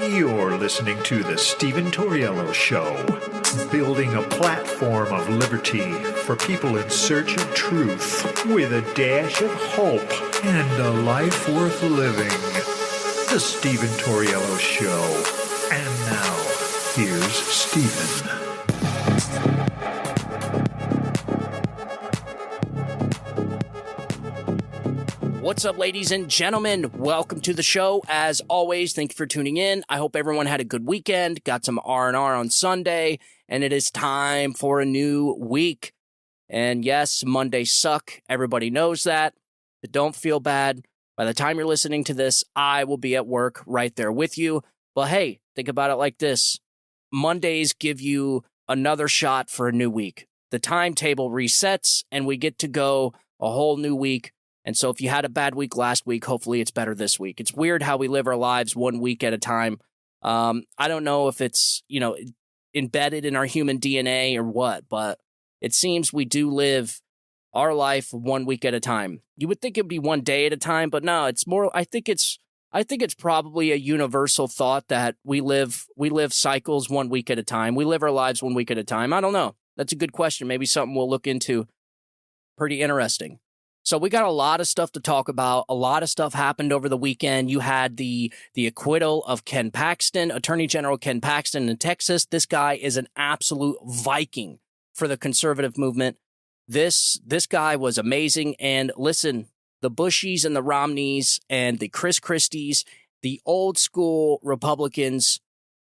You're listening to The Stephen Tauriello Show, building a platform of liberty for people in search of truth with a dash of hope and a life worth living. The Stephen Tauriello Show. And now, here's Stephen. What's up, ladies and gentlemen? Welcome to the show. As always, thank you for tuning in. I hope everyone had a good weekend, got some R&R on Sunday, and it is time for a new week. And yes, Mondays suck. Everybody knows that. But don't feel bad. By the time you're listening to this, I will be at work right there with you. But hey, think about it like this. Mondays give you another shot for a new week. The timetable resets, and we get to go a whole new week. And so if you had a bad week last week, hopefully it's better this week. It's weird how we live our lives 1 week at a time. I don't know if it's, embedded in our human DNA or what, but it seems we do live our life 1 week at a time. You would think it would be 1 day at a time, but no, it's more, I think it's probably a universal thought that we live cycles 1 week at a time. We live our lives 1 week at a time. I don't know. That's a good question. Maybe something we'll look into. Pretty interesting. So we got a lot of stuff to talk about. A lot of stuff happened over the weekend. You had the acquittal of Ken Paxton, Attorney General Ken Paxton in Texas. This guy is an absolute Viking for the conservative movement. This guy was amazing. And listen, the Bushies and the Romneys and the Chris Christies, the old school Republicans,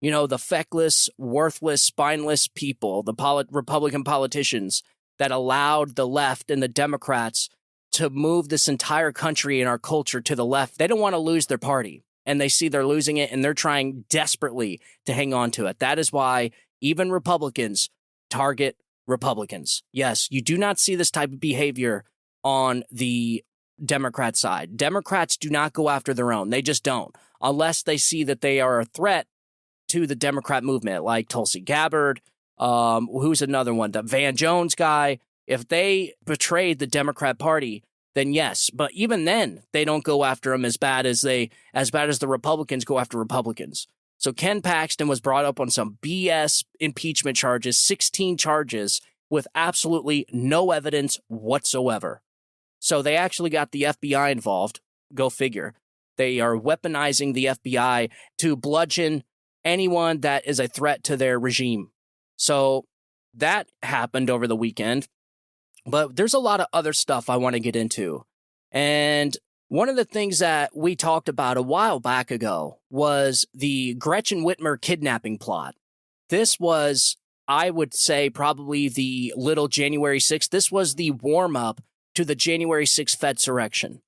the feckless, worthless, spineless people, the Republican politicians that allowed the left and the Democrats to move this entire country and our culture to the left. They don't want to lose their party, and they see they're losing it, and they're trying desperately to hang on to it. That is why even Republicans target Republicans. Yes, you do not see this type of behavior on the Democrat side. Democrats do not go after their own. They just don't, unless they see that they are a threat to the Democrat movement, like Tulsi Gabbard, who's another one, the Van Jones guy. If they betrayed the Democrat Party, then yes. But even then, they don't go after them as bad as the Republicans go after Republicans. So Ken Paxton was brought up on some BS impeachment charges, 16 charges with absolutely no evidence whatsoever. So they actually got the FBI involved. Go figure. They are weaponizing the FBI to bludgeon anyone that is a threat to their regime. So that happened over the weekend. But there's a lot of other stuff I want to get into. And one of the things that we talked about a while back ago was the Gretchen Whitmer kidnapping plot. This was, I would say, probably the little January 6th. This was the warm-up to the January 6th Fedsurrection,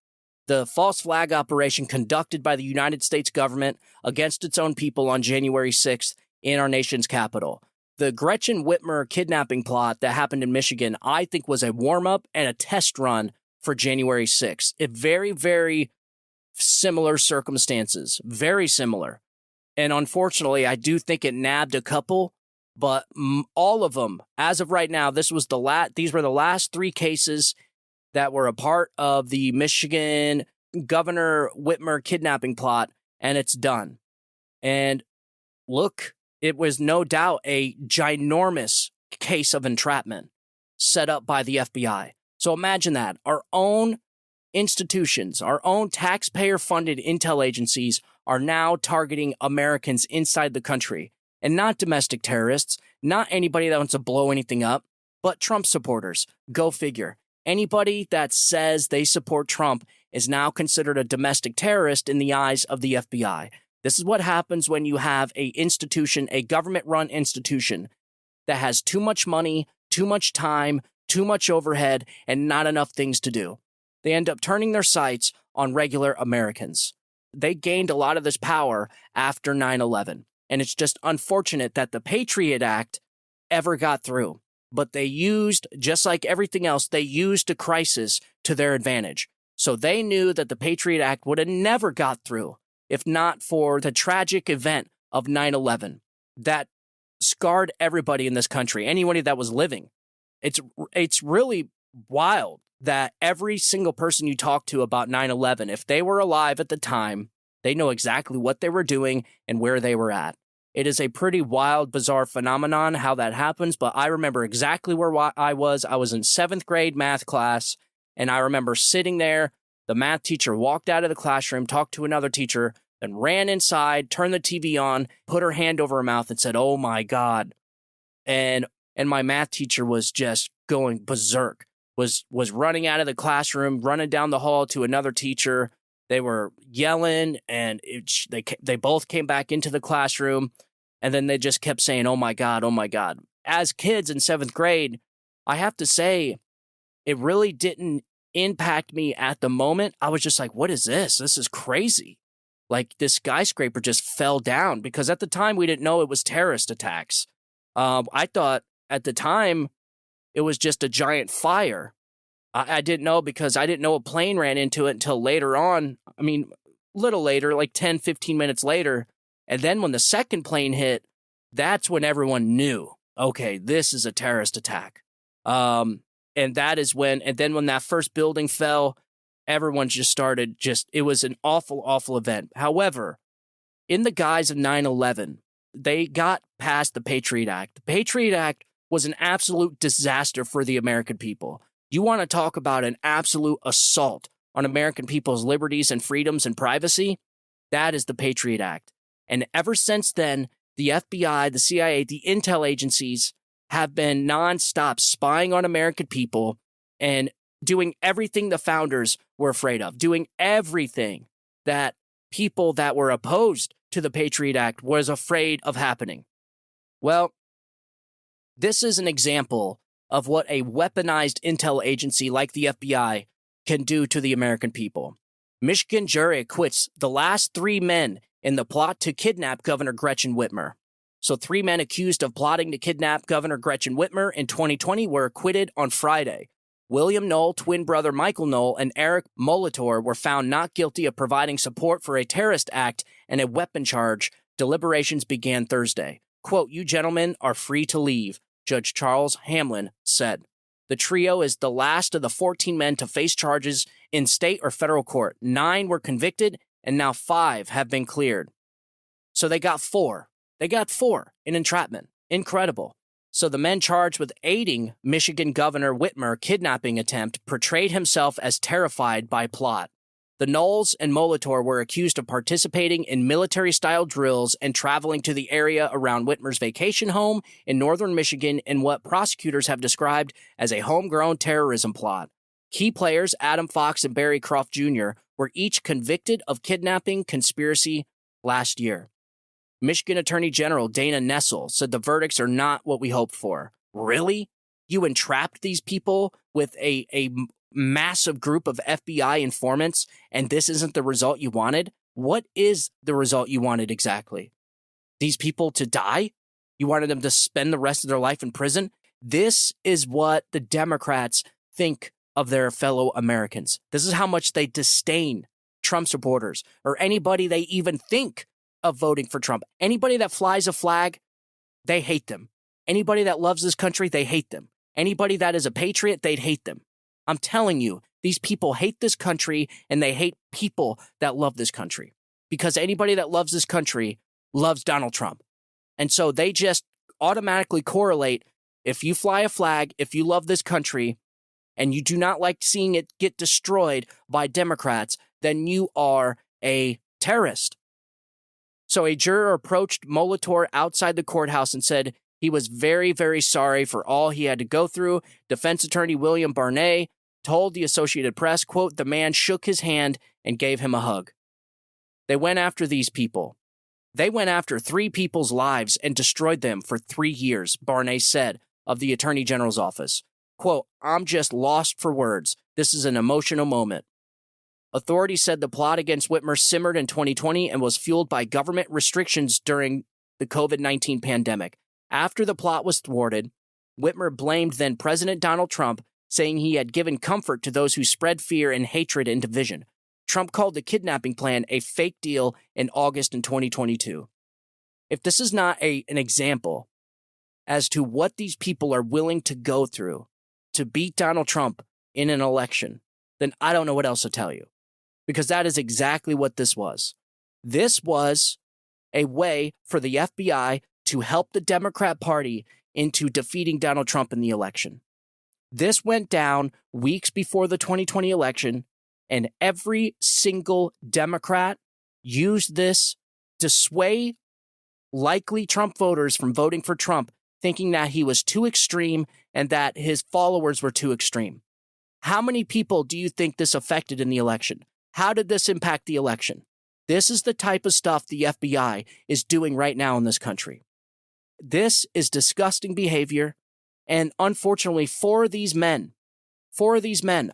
the false flag operation conducted by the United States government against its own people on January 6th in our nation's capital. The Gretchen Whitmer kidnapping plot that happened in Michigan, I think, was a warm-up and a test run for January 6th. It very, very similar circumstances, very similar. And unfortunately, I do think it nabbed a couple, but all of them, as of right now, these were the last three cases that were a part of the Michigan Governor Whitmer kidnapping plot, and it's done. And look, it was no doubt a ginormous case of entrapment set up by the FBI. So imagine that. Our own institutions, our own taxpayer-funded intel agencies are now targeting Americans inside the country, and not domestic terrorists, not anybody that wants to blow anything up, but Trump supporters. Go figure. Anybody that says they support Trump is now considered a domestic terrorist in the eyes of the FBI. This is what happens when you have a government-run institution that has too much money, too much time, too much overhead, and not enough things to do. They end up turning their sights on regular Americans. They gained a lot of this power after 9/11, and it's just unfortunate that the Patriot Act ever got through. But they used, just like everything else, they used a crisis to their advantage. So they knew that the Patriot Act would have never got through if not for the tragic event of 9/11 that scarred everybody in this country, anybody that was living. It's really wild that every single person you talk to about 9/11, if they were alive at the time, They know exactly what they were doing and where they were at. It is a pretty wild, bizarre phenomenon how that happens, but I remember exactly where I was. I was in 7th grade math class, and I remember sitting there. The math teacher walked out of the classroom, talked to another teacher, then ran inside, turned the TV on, put her hand over her mouth and said, "Oh my God." And my math teacher was just going berserk, was running out of the classroom, running down the hall to another teacher. They were yelling, and they both came back into the classroom, and then they just kept saying, "Oh my God, oh my God." As kids in 7th grade, I have to say, it really didn't impact me at the moment. I was just like, what is this? This is crazy. Like, this skyscraper just fell down, because at the time we didn't know it was terrorist attacks. I thought at the time it was just a giant fire. I didn't know, because I didn't know a plane ran into it until later on. I mean, a little later, like 10, 15 minutes later. And then when the second plane hit, that's when everyone knew, okay, this is a terrorist attack. And that is when, and then when that first building fell, everyone just started it was an awful, awful event. However, in the guise of 9/11, they got past the Patriot Act. The Patriot Act was an absolute disaster for the American people. You want to talk about an absolute assault on American people's liberties and freedoms and privacy? That is the Patriot Act. And ever since then, the FBI, the CIA, the intel agencies have been nonstop spying on American people and doing everything the founders were afraid of, doing everything that people that were opposed to the Patriot Act was afraid of happening. Well, this is an example of what a weaponized intel agency like the FBI can do to the American people. Michigan jury acquits the last 3 men in the plot to kidnap Governor Gretchen Whitmer. So 3 men accused of plotting to kidnap Governor Gretchen Whitmer in 2020 were acquitted on Friday. William Knoll, twin brother Michael Knoll, and Eric Molitor were found not guilty of providing support for a terrorist act and a weapon charge. Deliberations began Thursday. Quote, "You gentlemen are free to leave," Judge Charles Hamlin said. The trio is the last of the 14 men to face charges in state or federal court. 9 were convicted, and now 5 have been cleared. So they got 4. They got 4 in entrapment. Incredible. So the men charged with aiding Michigan Governor Whitmer kidnapping attempt portrayed himself as terrified by plot. The Knowles and Molitor were accused of participating in military-style drills and traveling to the area around Whitmer's vacation home in northern Michigan in what prosecutors have described as a homegrown terrorism plot. Key players, Adam Fox and Barry Croft Jr., were each convicted of kidnapping conspiracy last year. Michigan Attorney General Dana Nessel said the verdicts are not what we hoped for. Really? You entrapped these people with a massive group of FBI informants, and this isn't the result you wanted? What is the result you wanted exactly? These people to die? You wanted them to spend the rest of their life in prison? This is what the Democrats think of their fellow Americans. This is how much they disdain Trump supporters or anybody they even think of voting for Trump. Anybody that flies a flag, they hate them. Anybody that loves this country, they hate them. Anybody that is a patriot, they'd hate them. I'm telling you, these people hate this country, and they hate people that love this country, because anybody that loves this country loves Donald Trump. And so they just automatically correlate. If you fly a flag, if you love this country, and you do not like seeing it get destroyed by Democrats, then you are a terrorist. So a juror approached Molitor outside the courthouse and said he was very, very sorry for all he had to go through. Defense attorney William Barnett told the Associated Press, quote, "The man shook his hand and gave him a hug." They went after these people. They went after 3 people's lives and destroyed them for 3 years, Barnett said of the Attorney General's office. Quote, "I'm just lost for words. This is an emotional moment." Authorities said the plot against Whitmer simmered in 2020 and was fueled by government restrictions during the COVID-19 pandemic. After the plot was thwarted, Whitmer blamed then President Donald Trump, saying he had given comfort to those who spread fear and hatred and division. Trump called the kidnapping plan a fake deal in August in 2022. If this is not an example as to what these people are willing to go through to beat Donald Trump in an election, then I don't know what else to tell you. Because that is exactly what this was. This was a way for the FBI to help the Democrat Party into defeating Donald Trump in the election. This went down weeks before the 2020 election, and every single Democrat used this to sway likely Trump voters from voting for Trump, thinking that he was too extreme and that his followers were too extreme. How many people do you think this affected in the election? How did this impact the election? This is the type of stuff the FBI is doing right now in this country. This is disgusting behavior. And unfortunately, four of these men,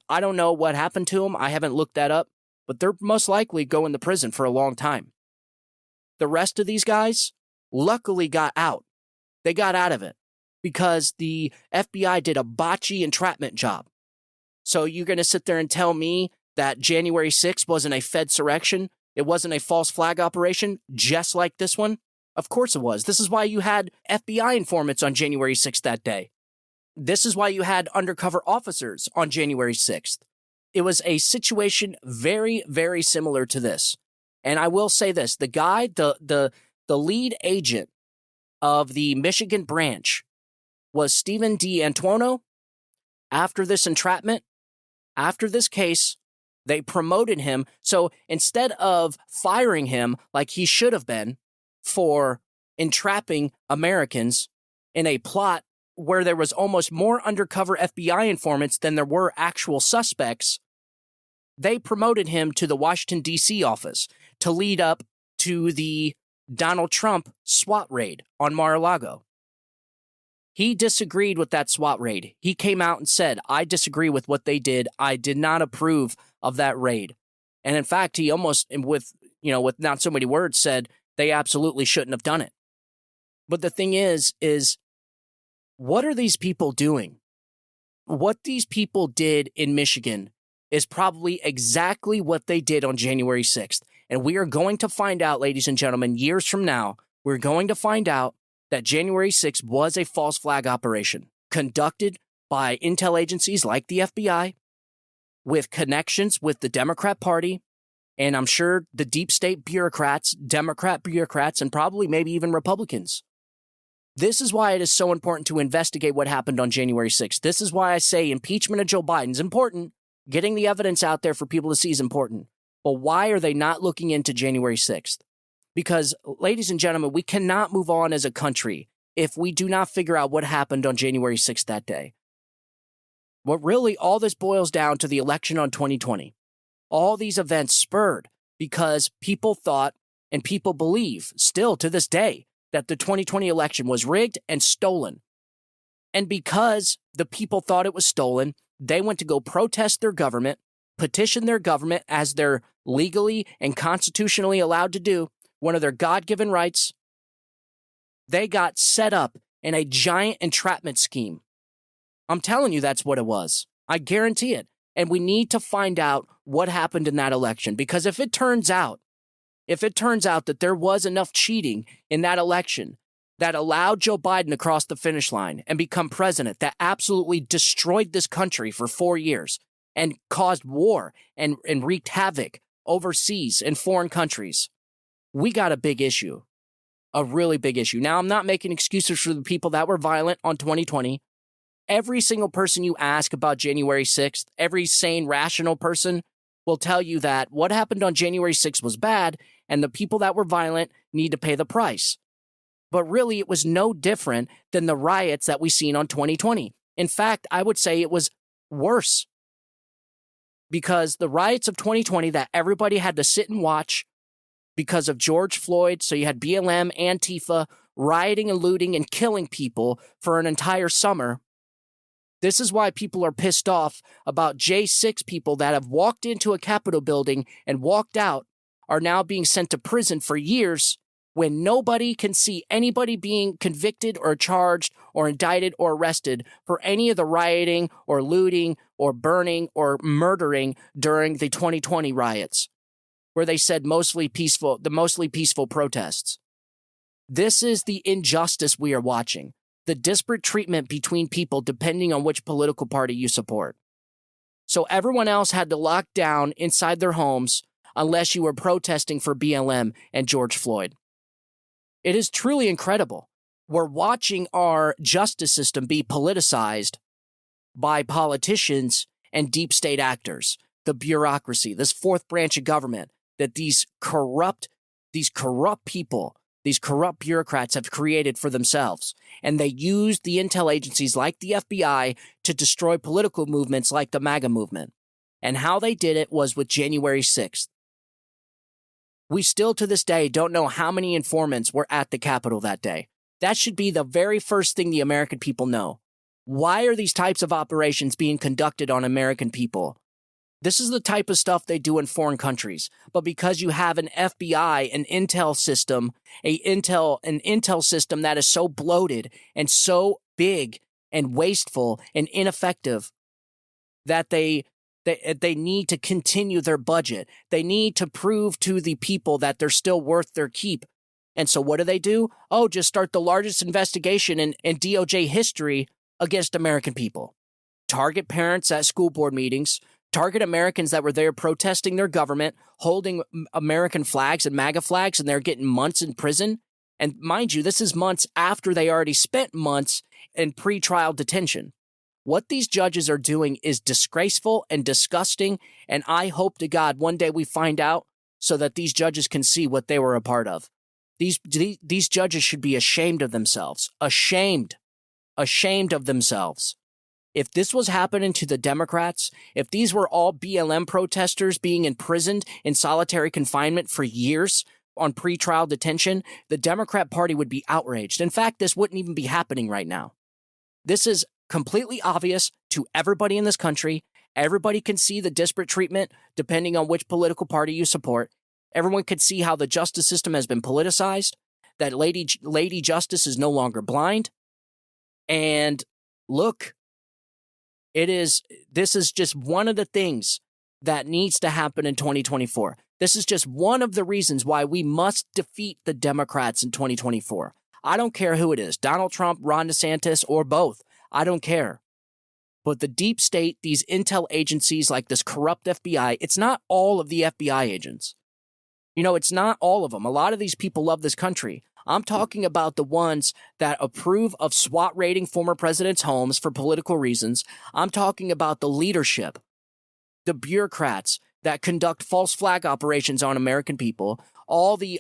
I don't know what happened to them. I haven't looked that up, but they're most likely going to prison for a long time. The rest of these guys luckily got out. They got out of it because the FBI did a botchy entrapment job. So you're going to sit there and tell me that January 6th wasn't a Fedsurrection? It wasn't a false flag operation, just like this one? Of course it was. This is why you had FBI informants on January 6th that day. This is why you had undercover officers on January 6th. It was a situation very, very similar to this. And I will say this, the guy, the lead agent of the Michigan branch was Stephen D. Antuono. After this entrapment, after this case, they promoted him. So instead of firing him like he should have been for entrapping Americans in a plot where there was almost more undercover FBI informants than there were actual suspects, they promoted him to the Washington, D.C. office to lead up to the Donald Trump SWAT raid on Mar-a-Lago. He disagreed with that SWAT raid. He came out and said, I disagree with what they did. I did not approve of that raid. And in fact, he almost, with not so many words, said they absolutely shouldn't have done it. But the thing is what are these people doing? What these people did in Michigan is probably exactly what they did on January 6th. And we are going to find out, ladies and gentlemen, years from now, we're going to find out that January 6th was a false flag operation conducted by intel agencies like the FBI with connections with the Democrat Party, and I'm sure the deep state bureaucrats, Democrat bureaucrats, and probably maybe even Republicans. This is why it is so important to investigate what happened on January 6th. This is why I say impeachment of Joe Biden is important. Getting the evidence out there for people to see is important. But why are they not looking into January 6th? Because, ladies and gentlemen, we cannot move on as a country if we do not figure out what happened on January 6th that day. What really all this boils down to the election on 2020. All these events spurred because people thought and people believe still to this day that the 2020 election was rigged and stolen. And because the people thought it was stolen, they went to go protest their government, petition their government as they're legally and constitutionally allowed to do, one of their God-given rights. They got set up in a giant entrapment scheme. I'm telling you, that's what it was. I guarantee it. And we need to find out what happened in that election, because if it turns out that there was enough cheating in that election that allowed Joe Biden to cross the finish line and become president, that absolutely destroyed this country for 4 years and caused war and wreaked havoc overseas in foreign countries, we got a big issue, a really big issue. Now, I'm not making excuses for the people that were violent on 2020. Every single person you ask about January 6th, every sane, rational person will tell you that what happened on January 6th was bad and the people that were violent need to pay the price. But really, it was no different than the riots that we seen on 2020. In fact, I would say it was worse, because the riots of 2020 that everybody had to sit and watch because of George Floyd, so you had BLM, Antifa, rioting and looting and killing people for an entire summer. This is why people are pissed off about J6 people that have walked into a Capitol building and walked out are now being sent to prison for years when nobody can see anybody being convicted or charged or indicted or arrested for any of the rioting or looting or burning or murdering during the 2020 riots, where they said the mostly peaceful protests. This is the injustice we are watching. The disparate treatment between people depending on which political party you support. So everyone else had to lock down inside their homes. unless you were protesting for BLM and George Floyd. It is truly incredible. We're watching our justice system be politicized by politicians and deep state actors, the bureaucracy, this fourth branch of government that these corrupt people, these corrupt bureaucrats have created for themselves. And they use the intel agencies like the FBI to destroy political movements like the MAGA movement. And how they did it was with January 6th. We still to this day don't know how many informants were at the Capitol that day. That should be the very first thing the American people know. Why are these types of operations being conducted on American people? This is the type of stuff they do in foreign countries. But because you have an FBI, an intel system, an intel system that is so bloated and so big and wasteful and ineffective that they need to continue their budget. They need to prove to the people that they're still worth their keep. And so what do? Oh, just start the largest investigation in DOJ history against American people. Target parents at school board meetings, target Americans that were there protesting their government, holding American flags and MAGA flags, and they're getting months in prison. And mind you, this is months after they already spent months in pretrial detention. What these judges are doing is disgraceful and disgusting, and I hope to God one day we find out so that these judges can see what they were a part of. These judges should be ashamed of themselves. Ashamed of themselves. If this was happening to the Democrats, if these were all BLM protesters being imprisoned in solitary confinement for years on pretrial detention, the Democrat Party would be outraged. In fact, this wouldn't even be happening right now. This is completely obvious to everybody in this country. Everybody can see the disparate treatment depending on which political party you support. Everyone can see how the justice system has been politicized, that Lady Justice is no longer blind. And look, this is just one of the things that needs to happen in 2024. This is just one of the reasons why we must defeat the Democrats in 2024. I don't care who it is, Donald Trump, Ron DeSantis, or both. I don't care. But the deep state, these intel agencies like this corrupt FBI, it's not all of the FBI agents. You know, it's not all of them. A lot of these people love this country. I'm talking about the ones that approve of SWAT raiding former presidents' homes for political reasons. I'm talking about the leadership, the bureaucrats that conduct false flag operations on American people, all the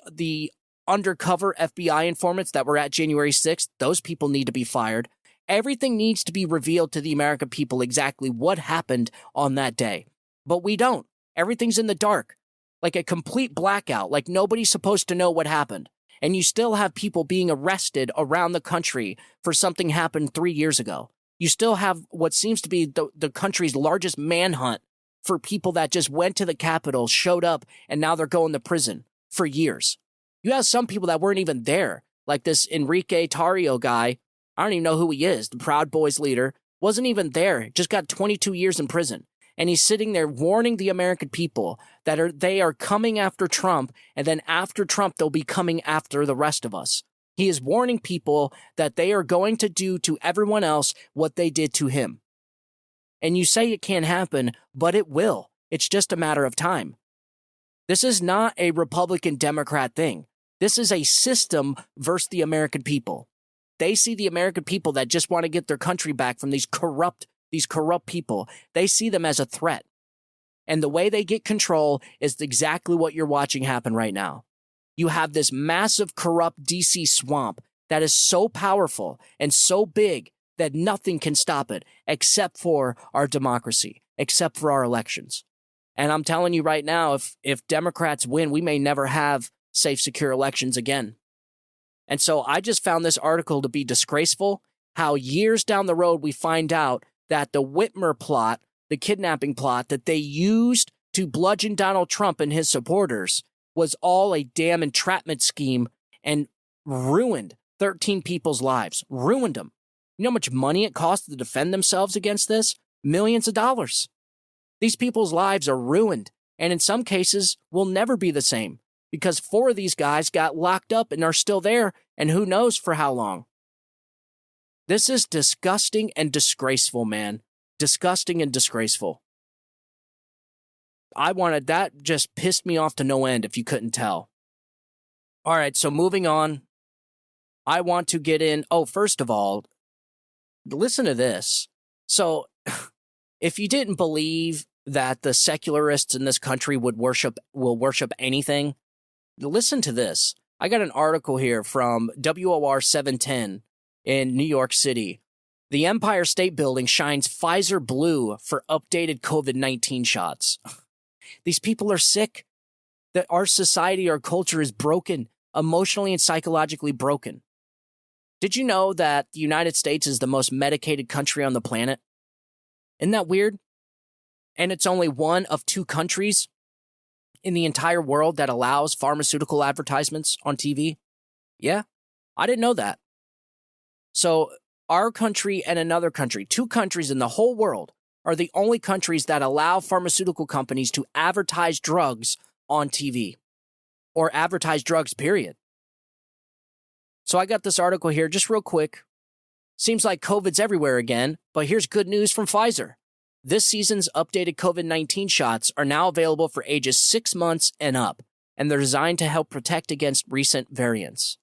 undercover FBI informants that were at January 6th. Those people need to be fired. Everything needs to be revealed to the American people exactly what happened on that day. But we don't. Everything's in the dark. Like a complete blackout, like nobody's supposed to know what happened. And you still have people being arrested around the country for something happened 3 years ago. You still have what seems to be the country's largest manhunt for people that just went to the Capitol, showed up, and now they're going to prison for years. You have some people that weren't even there, like this Enrique Tauriello guy. I don't even know who he is, the Proud Boys leader. Wasn't even there, just got 22 years in prison. And he's sitting there warning the American people that they are coming after Trump, and then after Trump, they'll be coming after the rest of us. He is warning people that they are going to do to everyone else what they did to him. And you say it can't happen, but it will. It's just a matter of time. This is not a Republican-Democrat thing. This is a system versus the American people. They see the American people that just want to get their country back from these corrupt people. They see them as a threat. And the way they get control is exactly what you're watching happen right now. You have this massive corrupt DC swamp that is so powerful and so big that nothing can stop it except for our democracy, except for our elections. And I'm telling you right now, if Democrats win, we may never have safe, secure elections again. And so I just found this article to be disgraceful, how years down the road we find out that the WHITMER plot, the kidnapping plot that they used to bludgeon Donald Trump and his supporters was all a damn entrapment scheme and ruined 13 people's lives. Ruined them. You know how much money it costs to defend themselves against this? Millions of dollars. These people's lives are ruined, and in some cases will never be the same because 4 of these guys got locked up and are still there, and who knows for how long. This is disgusting and disgraceful, man. Disgusting and disgraceful. that just pissed me off to no end if you couldn't tell. All right, so moving on. I want to get in. Oh, first of all, listen to this. So if you didn't believe that the secularists in this country will worship anything, listen to this. I got an article here from WOR 710 in New York City. The Empire State Building shines Pfizer blue for updated COVID-19 shots. These people are sick. That our society, our culture is broken, emotionally and psychologically broken. Did you know that the United States is the most medicated country on the planet? Isn't that weird? And it's only one of 2 countries in the entire world that allows pharmaceutical advertisements on TV. Yeah, I didn't know that. So our country and another country, 2 countries in the whole world, are the only countries that allow pharmaceutical companies to advertise drugs on TV. Or advertise drugs, period. So I got this article here just real quick. Seems like COVID's everywhere again, but here's good news from Pfizer. This season's updated COVID-19 shots are now available for ages 6 months and up, and they're designed to help protect against recent variants.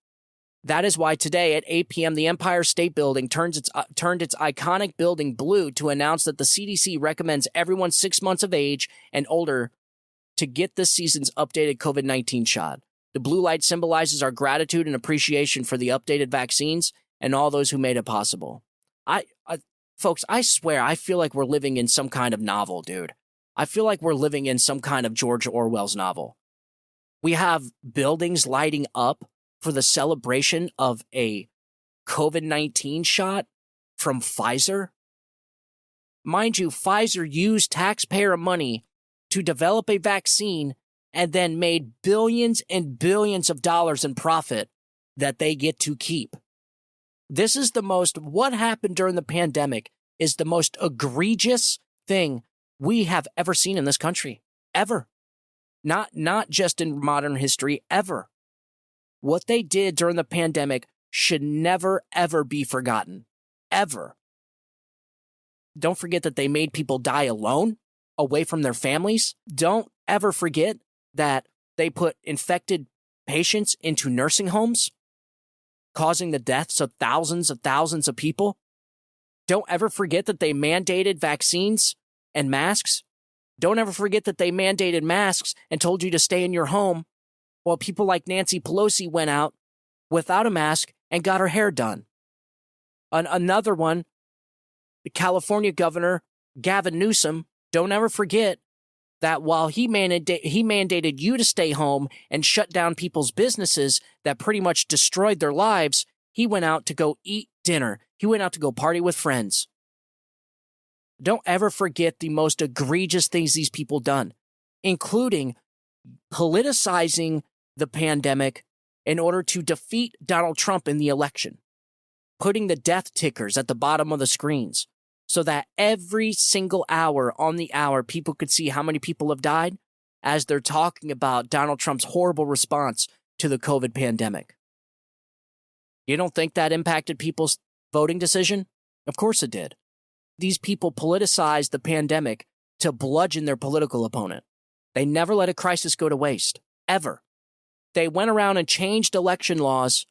That is why today at 8 p.m. the Empire State Building turned its iconic building blue to announce that the CDC recommends everyone 6 months of age and older to get this season's updated COVID-19 shot. The blue light symbolizes our gratitude and appreciation for the updated vaccines and all those who made it possible. Folks, I swear, I feel like we're living in some kind of novel, dude. I feel like we're living in some kind of George Orwell's novel. We have buildings lighting up for the celebration of a COVID-19 shot from Pfizer. Mind you, Pfizer used taxpayer money to develop a vaccine and then made billions and billions of dollars in profit that they get to keep. This is what happened during the pandemic is the most egregious thing we have ever seen in this country. Ever. Not just in modern history, ever. What they did during the pandemic should never, ever be forgotten. Ever. Don't forget that they made people die alone, away from their families. Don't ever forget that they put infected patients into nursing homes, causing the deaths of thousands of people. Don't ever forget that they mandated vaccines and masks. Don't ever forget that they mandated masks and told you to stay in your home while people like Nancy Pelosi went out without a mask and got her hair done. Another one, the California governor, Gavin Newsom, don't ever forget that while he mandated you to stay home and shut down people's businesses that pretty much destroyed their lives, he went out to go eat dinner. He went out to go party with friends. Don't ever forget the most egregious things these people done, including politicizing the pandemic in order to defeat Donald Trump in the election, putting the death tickers at the bottom of the screens, so that every single hour on the hour, people could see how many people have died as they're talking about Donald Trump's horrible response to the COVID pandemic. You don't think that impacted people's voting decision? Of course it did. These people politicized the pandemic to bludgeon their political opponent. They never let a crisis go to waste, ever. They went around and changed election laws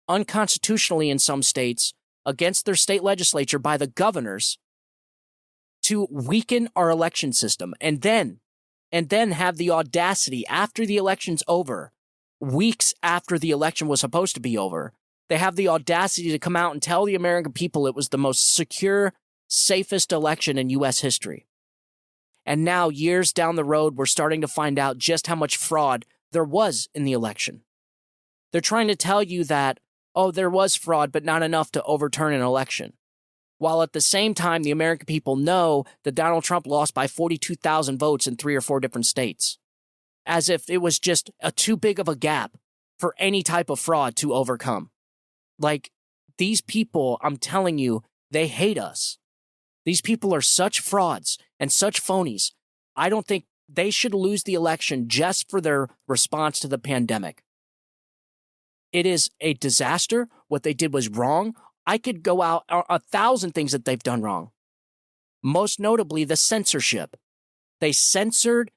unconstitutionally in some states against their state legislature by the governors to weaken our election system, and then have the audacity after the election's over, weeks after the election was supposed to be over, they have the audacity to come out and tell the American people it was the most secure, safest election in U.S. history. And now, years down the road, we're starting to find out just how much fraud there was in the election. They're trying to tell you that, oh, there was fraud, but not enough to overturn an election. While at the same time, the American people know that Donald Trump lost by 42,000 votes in 3 or 4 different states. As if it was just too big of a gap for any type of fraud to overcome. Like, these people, I'm telling you, they hate us. These people are such frauds and such phonies. I don't think they should lose the election just for their response to the pandemic. It is a disaster. What they did was wrong. I could go out 1,000 things that they've done wrong. Most notably, the censorship. They censored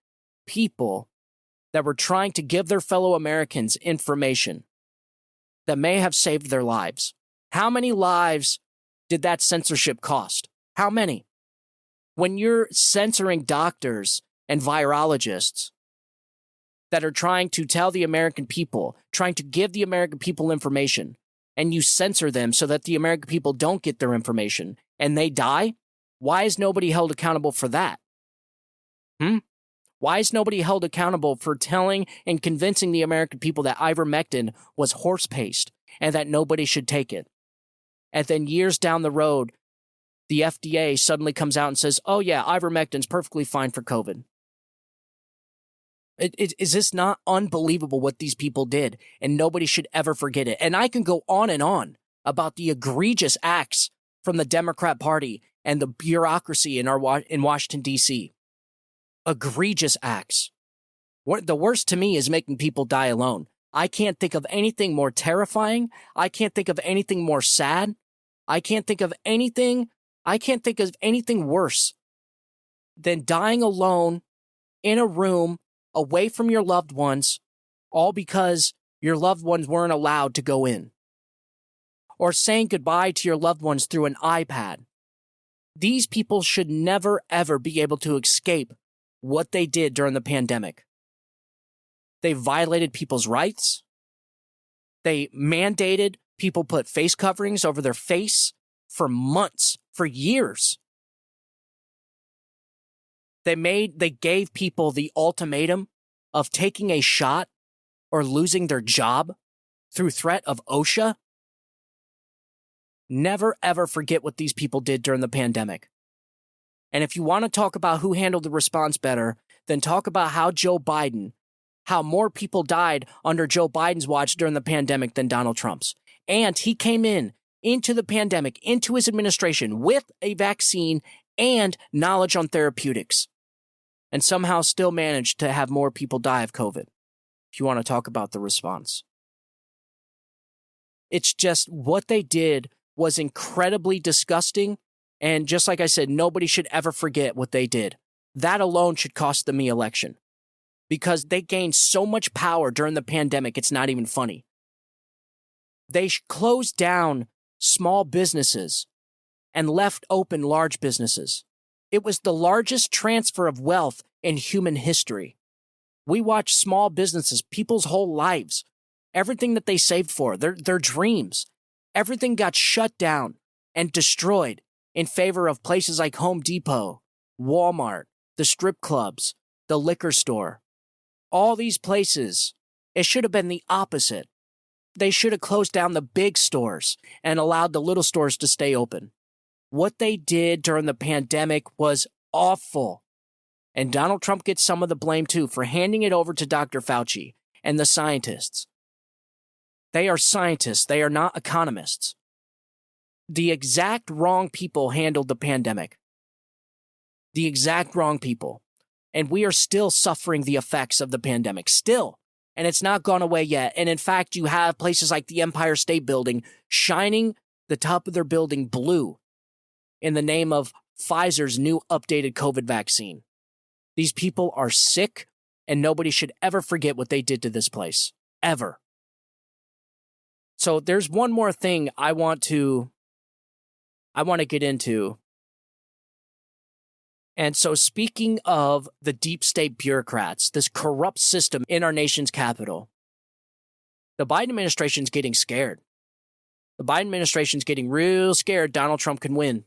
people that were trying to give their fellow Americans information that may have saved their lives. How many lives did that censorship cost? How many? When you're censoring doctors and virologists that are trying to tell the American people, trying to give the American people information, and you censor them so that the American people don't get their information and they die, why is nobody held accountable for that? Why is nobody held accountable for telling and convincing the American people that ivermectin was horse paste and that nobody should take it? And then years down the road, the FDA suddenly comes out and says, oh yeah, ivermectin's perfectly fine for COVID. Is this not unbelievable what these people did? And nobody should ever forget it. And I can go on about the egregious acts from the Democrat Party and the bureaucracy in Washington, D.C. Egregious acts. The worst to me is making people die alone. I can't think of anything more terrifying. I can't think of anything more sad. I can't think of anything worse than dying alone in a room away from your loved ones, all because your loved ones weren't allowed to go in. Or saying goodbye to your loved ones through an iPad. These people should never, ever be able to escape what they did during the pandemic. They violated people's rights. They mandated people put face coverings over their face for months, for years. They gave people the ultimatum of taking a shot or losing their job through threat of OSHA. Never, ever forget what these people did during the pandemic. And if you want to talk about who handled the response better, then talk about how more people died under Joe Biden's watch during the pandemic than Donald Trump's. And he came into the pandemic, into his administration with a vaccine and knowledge on therapeutics, and somehow still managed to have more people die of COVID, if you want to talk about the response. It's just what they did was incredibly disgusting, and just like I said, nobody should ever forget what they did. That alone should cost them the election, because they gained so much power during the pandemic, it's not even funny. They closed down small businesses and left open large businesses. It was the largest transfer of wealth in human history. We watched small businesses, people's whole lives, everything that they saved for, their dreams, everything got shut down and destroyed in favor of places like Home Depot, Walmart, the strip clubs, the liquor store. All these places, it should have been the opposite. They should have closed down the big stores and allowed the little stores to stay open. What they did during the pandemic was awful. And Donald Trump gets some of the blame too for handing it over to Dr. Fauci and the scientists. They are scientists. They are not economists. The exact wrong people handled the pandemic. The exact wrong people. And we are still suffering the effects of the pandemic. Still. And it's not gone away yet. And in fact, you have places like the Empire State Building shining the top of their building blue in the name of Pfizer's new updated COVID vaccine. These people are sick, and nobody should ever forget what they did to this place. Ever. So there's one more thing I want to get into. And so speaking of the deep state bureaucrats, this corrupt system in our nation's capital, the Biden administration's getting scared. The Biden administration's getting real scared Donald Trump can win.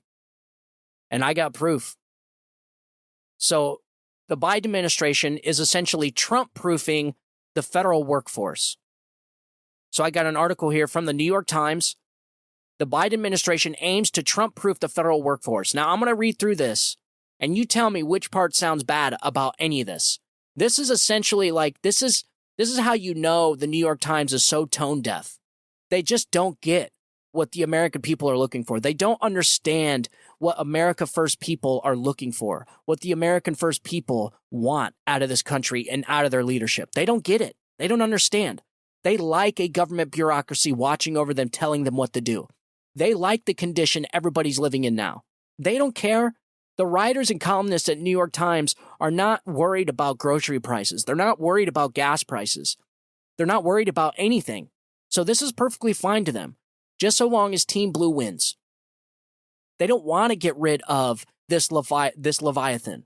And I got proof. So the Biden administration is essentially Trump-proofing the federal workforce. So I got an article here from the New York Times. The Biden administration aims to Trump-proof the federal workforce. Now, I'm going to read through this, and you tell me which part sounds bad about any of this. This is essentially like, this is how you know the New York Times is so tone deaf. They just don't get what the American people are looking for. They don't understand what America First people are looking for, what the American First people want out of this country and out of their leadership. They don't get it. They don't understand. They like a government bureaucracy watching over them, telling them what to do. They like the condition everybody's living in now. They don't care The writers and columnists at New York Times are not worried about grocery prices. They're not worried about gas prices. They're not worried about anything. So this is perfectly fine to them, just so long as Team Blue wins. They don't want to get rid of this Leviathan.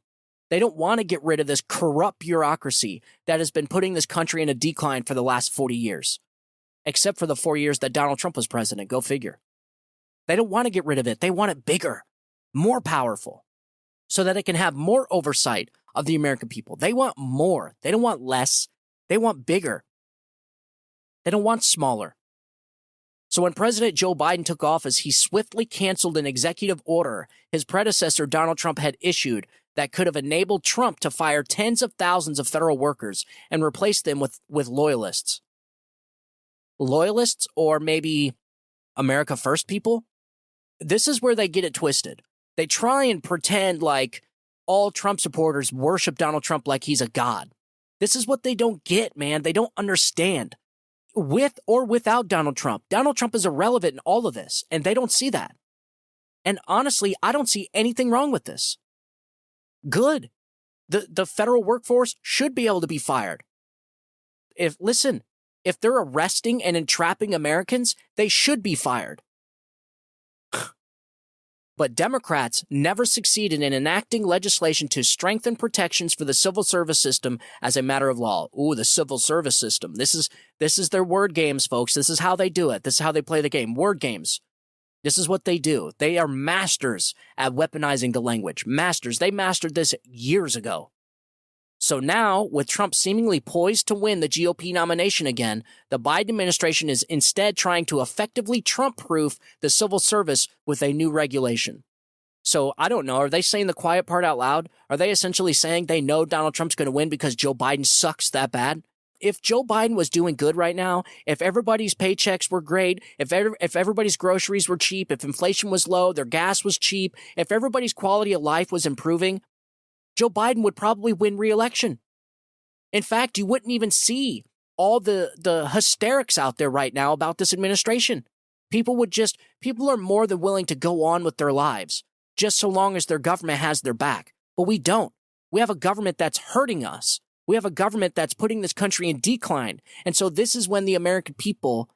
They don't want to get rid of this corrupt bureaucracy that has been putting this country in a decline for the last 40 years. Except for the 4 years that Donald Trump was president. Go figure. They don't want to get rid of it. They want it bigger, more powerful, so that it can have more oversight of the American people. They want more. They don't want less. They want bigger. They don't want smaller. So when President Joe Biden took office, he swiftly canceled an executive order his predecessor Donald Trump had issued that could have enabled Trump to fire tens of thousands of federal workers and replace them with loyalists. Loyalists, or maybe America First people? This is where they get it twisted. They try and pretend like all Trump supporters worship Donald Trump like he's a god. This is what they don't get, man. They don't understand. With or without Donald Trump is irrelevant in all of this, and they don't see that. And honestly, I don't see anything wrong with this. Good. The federal workforce should be able to be fired. If they're arresting and entrapping Americans, they should be fired. But Democrats never succeeded in enacting legislation to strengthen protections for the civil service system as a matter of law. Ooh, the civil service system. This is their word games, folks. This is how they do it. This is how they play the game. Word games. This is what they do. They are masters at weaponizing the language. Masters. They mastered this years ago. So now, with Trump seemingly poised to win the GOP nomination again, the Biden administration is instead trying to effectively Trump-proof the civil service with a new regulation. So I don't know. Are they saying the quiet part out loud? Are they essentially saying they know Donald Trump's going to win because Joe Biden sucks that bad? If Joe Biden was doing good right now, if everybody's paychecks were great, if everybody's groceries were cheap, if inflation was low, their gas was cheap, if everybody's quality of life was improving, Joe Biden would probably win re-election. In fact, you wouldn't even see all the hysterics out there right now about this administration. People are more than willing to go on with their lives, just so long as their government has their back. But we don't. We have a government that's hurting us. We have a government that's putting this country in decline. And so this is when the American people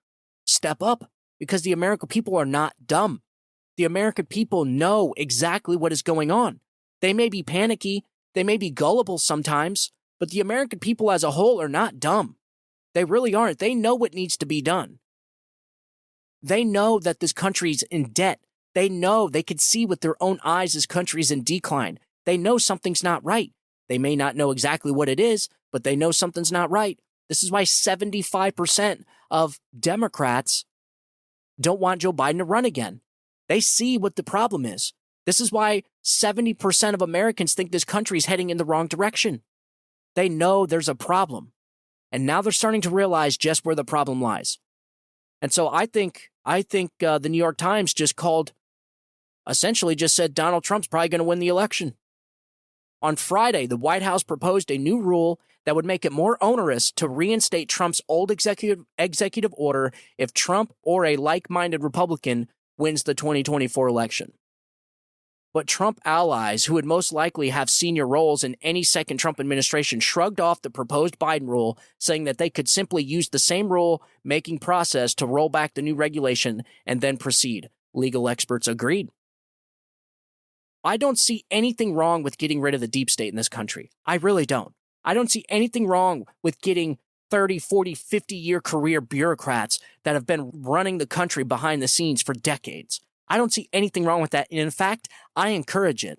step up, because the American people are not dumb. The American people know exactly what is going on. They may be panicky, they may be gullible sometimes, but the American people as a whole are not dumb. They really aren't. They know what needs to be done. They know that this country's in debt. They know, they can see with their own eyes this country's in decline. They know something's not right. They may not know exactly what it is, but they know something's not right. This is why 75% of Democrats don't want Joe Biden to run again. They see what the problem is. This is why 70% of Americans think this country is heading in the wrong direction. They know there's a problem. And now they're starting to realize just where the problem lies. And so I think the New York Times essentially just said Donald Trump's probably going to win the election. On Friday, the White House proposed a new rule that would make it more onerous to reinstate Trump's old executive order if Trump or a like-minded Republican wins the 2024 election. But Trump allies, who would most likely have senior roles in any second Trump administration, shrugged off the proposed Biden rule, saying that they could simply use the same rule-making process to roll back the new regulation and then proceed. Legal experts agreed. I don't see anything wrong with getting rid of the deep state in this country. I really don't. I don't see anything wrong with getting 30, 40, 50-year career bureaucrats that have been running the country behind the scenes for decades. I don't see anything wrong with that. And in fact, I encourage it.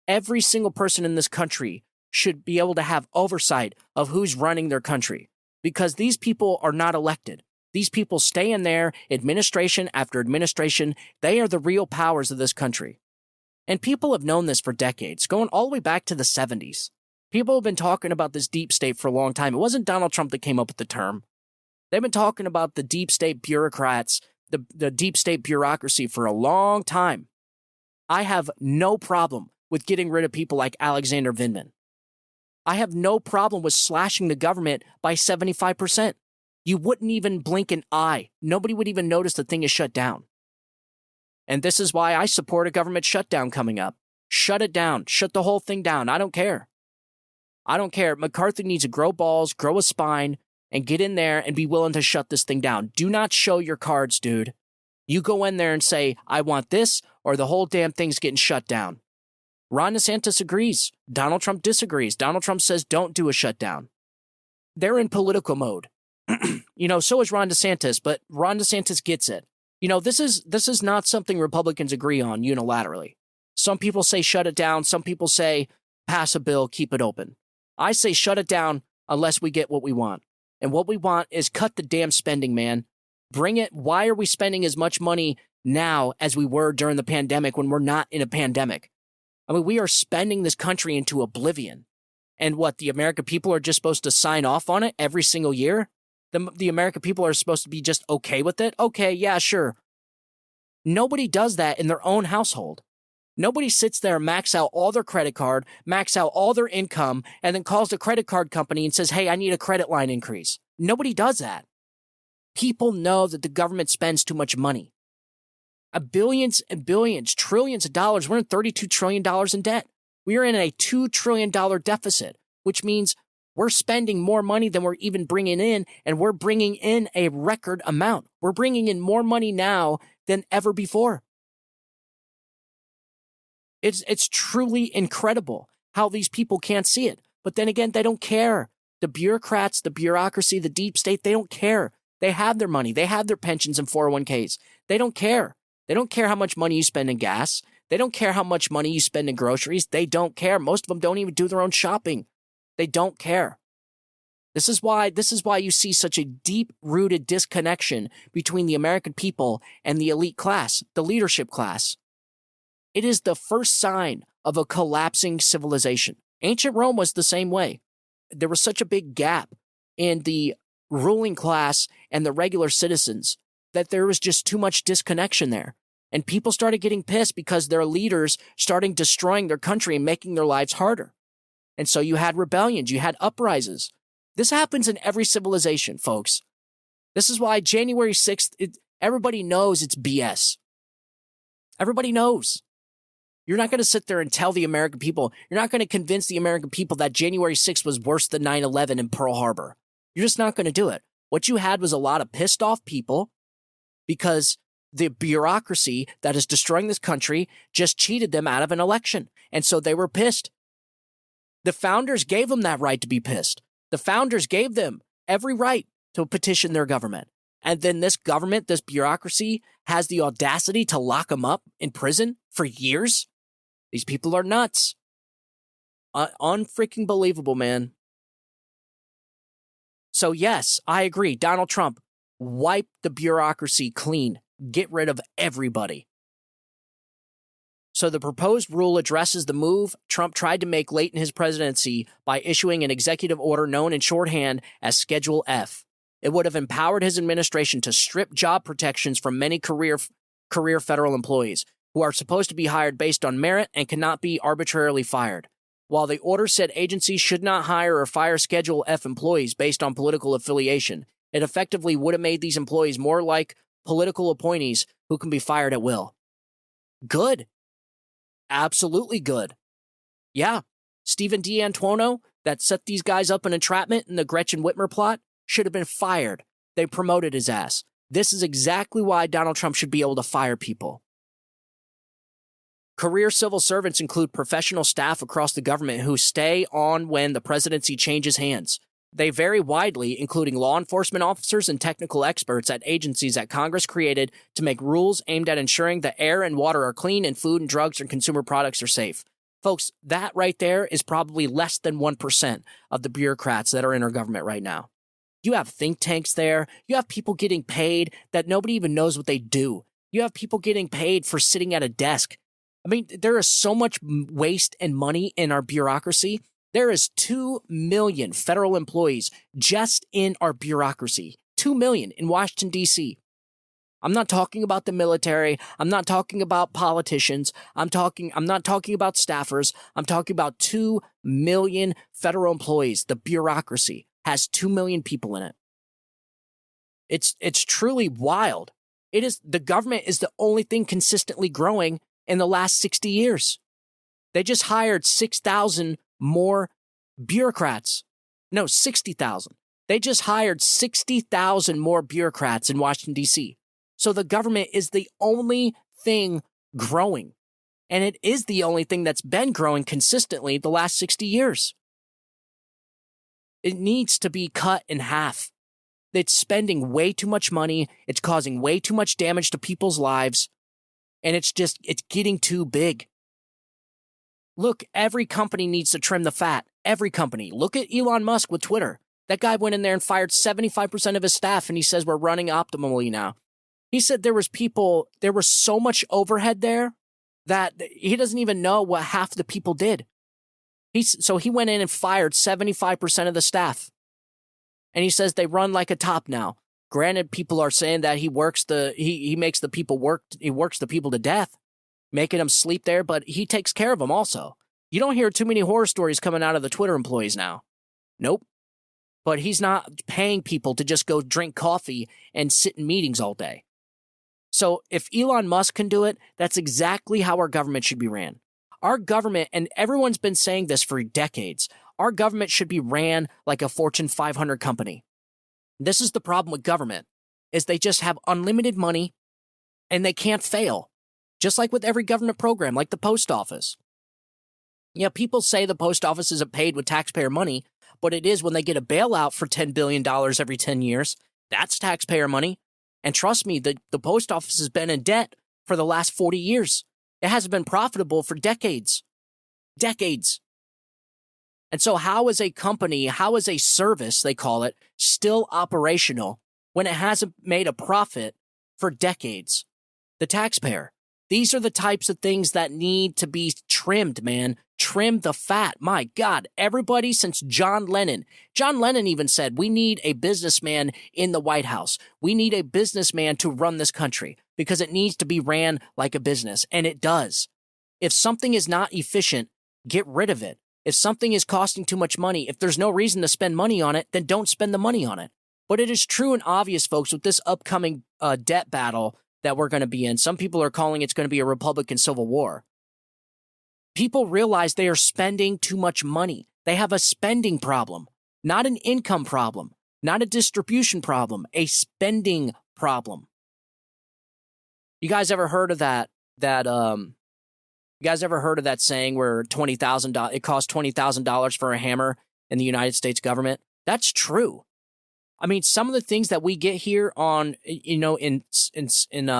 Every single person in this country should be able to have oversight of who's running their country, because these people are not elected. These people stay in there, administration after administration. They are the real powers of this country. And people have known this for decades, going all the way back to the 70s. People have been talking about this deep state for a long time. It wasn't Donald Trump that came up with the term. They've been talking about the deep state bureaucrats, the deep state bureaucracy for a long time. I have no problem with getting rid of people like Alexander Vindman. I have no problem with slashing the government by 75%. You wouldn't even blink an eye. Nobody would even notice the thing is shut down. And this is why I support a government shutdown coming up. Shut it down. Shut the whole thing down. I don't care. I don't care. McCarthy needs to grow balls, grow a spine, and get in there and be willing to shut this thing down. Do not show your cards, dude. You go in there and say, I want this, or the whole damn thing's getting shut down. Ron DeSantis agrees. Donald Trump disagrees. Donald Trump says don't do a shutdown. They're in political mode. So is Ron DeSantis, but Ron DeSantis gets it. This is not something Republicans agree on unilaterally. Some people say shut it down. Some people say pass a bill, keep it open. I say shut it down unless we get what we want. And what we want is cut the damn spending, man. Bring it. Why are we spending as much money now as we were during the pandemic when we're not in a pandemic? I mean, we are spending this country into oblivion. And what, the American people are just supposed to sign off on it every single year? The American people are supposed to be just okay with it? Okay, yeah, sure. Nobody does that in their own household. Nobody sits there and max out all their credit card, max out all their income, and then calls the credit card company and says, hey, I need a credit line increase. Nobody does that. People know that the government spends too much money. Billions and billions, trillions of dollars. We're in $32 trillion in debt. We are in a $2 trillion deficit, which means we're spending more money than we're even bringing in, and we're bringing in a record amount. We're bringing in more money now than ever before. It's truly incredible how these people can't see it. But then again, they don't care. The bureaucrats, the bureaucracy, the deep state, they don't care. They have their money. They have their pensions and 401ks. They don't care. They don't care how much money you spend in gas. They don't care how much money you spend in groceries. They don't care. Most of them don't even do their own shopping. They don't care. This is why you see such a deep-rooted disconnection between the American people and the elite class, the leadership class. It is the first sign of a collapsing civilization. Ancient Rome was the same way. There was such a big gap in the ruling class and the regular citizens that there was just too much disconnection there. And people started getting pissed because their leaders started destroying their country and making their lives harder. And so you had rebellions, you had uprisings. This happens in every civilization, folks. This is why January 6th, everybody knows it's BS. Everybody knows. You're not going to sit there and tell the American people, you're not going to convince the American people that January 6th was worse than 9/11 in Pearl Harbor. You're just not going to do it. What you had was a lot of pissed off people because the bureaucracy that is destroying this country just cheated them out of an election. And so they were pissed. The founders gave them that right to be pissed. The founders gave them every right to petition their government. And then this government, this bureaucracy, has the audacity to lock them up in prison for years? These people are nuts. Unfreaking believable, man. So yes, I agree. Donald Trump, wipe the bureaucracy clean. Get rid of everybody. So the proposed rule addresses the move Trump tried to make late in his presidency by issuing an executive order known in shorthand as Schedule F. It would have empowered his administration to strip job protections from many career federal employees who are supposed to be hired based on merit and cannot be arbitrarily fired. While the order said agencies should not hire or fire Schedule F employees based on political affiliation, it effectively would have made these employees more like political appointees who can be fired at will. Good. Absolutely good. Yeah. Stephen D'Antuono, that set these guys up in entrapment in the Gretchen Whitmer plot, should have been fired. They promoted his ass. This is exactly why Donald Trump should be able to fire people. Career civil servants include professional staff across the government who stay on when the presidency changes hands. They vary widely, including law enforcement officers and technical experts at agencies that Congress created to make rules aimed at ensuring that air and water are clean and food and drugs and consumer products are safe. Folks, that right there is probably less than 1% of the bureaucrats that are in our government right now. You have think tanks there. You have people getting paid that nobody even knows what they do. You have people getting paid for sitting at a desk. I mean, there is so much waste and money in our bureaucracy. There is 2 million federal employees just in our bureaucracy. 2 million in Washington, D.C. I'm not talking about the military. I'm not talking about politicians. I'm not talking about staffers. I'm talking about 2 million federal employees. The bureaucracy has 2 million people in it. It's truly wild. The government is the only thing consistently growing in the last 60 years. They just hired 6,000 more bureaucrats. No, 60,000. They just hired 60,000 more bureaucrats in Washington, D.C. So the government is the only thing growing. And it is the only thing that's been growing consistently the last 60 years. It needs to be cut in half. It's spending way too much money. It's causing way too much damage to people's lives. And it's getting too big. Look, every company needs to trim the fat. Every company. Look at Elon Musk with Twitter. That guy went in there and fired 75% of his staff, and he says we're running optimally now. He said there was so much overhead there that he doesn't even know what half the people did. So he went in and fired 75% of the staff. And he says they run like a top now. Granted, people are saying that he makes the people work, he works the people to death, making them sleep there, but he takes care of them also. You don't hear too many horror stories coming out of the Twitter employees now. Nope. But he's not paying people to just go drink coffee and sit in meetings all day. So if Elon Musk can do it, that's exactly how our government should be ran. Our government, and everyone's been saying this for decades, our government should be ran like a Fortune 500 company. This is the problem with government, is they just have unlimited money and they can't fail. Just like with every government program, like the post office. Yeah, people say the post office isn't paid with taxpayer money, but it is when they get a bailout for $10 billion every 10 years. That's taxpayer money. And trust me, the post office has been in debt for the last 40 years. It hasn't been profitable for decades. Decades. And so how is a company, how is a service, they call it, still operational when it hasn't made a profit for decades? The taxpayer. These are the types of things that need to be trimmed, man. Trim the fat. My God, everybody since John Lennon. John Lennon even said, we need a businessman in the White House. We need a businessman to run this country because it needs to be ran like a business. And it does. If something is not efficient, get rid of it. If something is costing too much money, if there's no reason to spend money on it, then don't spend the money on it. But it is true and obvious, folks, with this upcoming debt battle that we're going to be in. Some people are calling it's going to be a Republican Civil War. People realize they are spending too much money. They have a spending problem, not an income problem, not a distribution problem, a spending problem. You guys ever heard of that? You guys ever heard of that saying where it costs $20,000 for a hammer in the United States government? That's true. I mean, some of the things that we get here on, in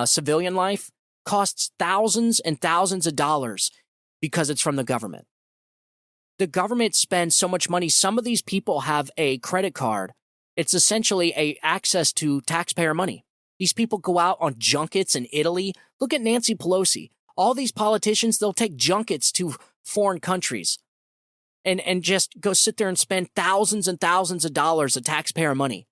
civilian life costs thousands and thousands of dollars because it's from the government. The government spends so much money. Some of these people have a credit card. It's essentially a access to taxpayer money. These people go out on junkets in Italy. Look at Nancy Pelosi. All these politicians, they'll take junkets to foreign countries and just go sit there and spend thousands and thousands of dollars of taxpayer money.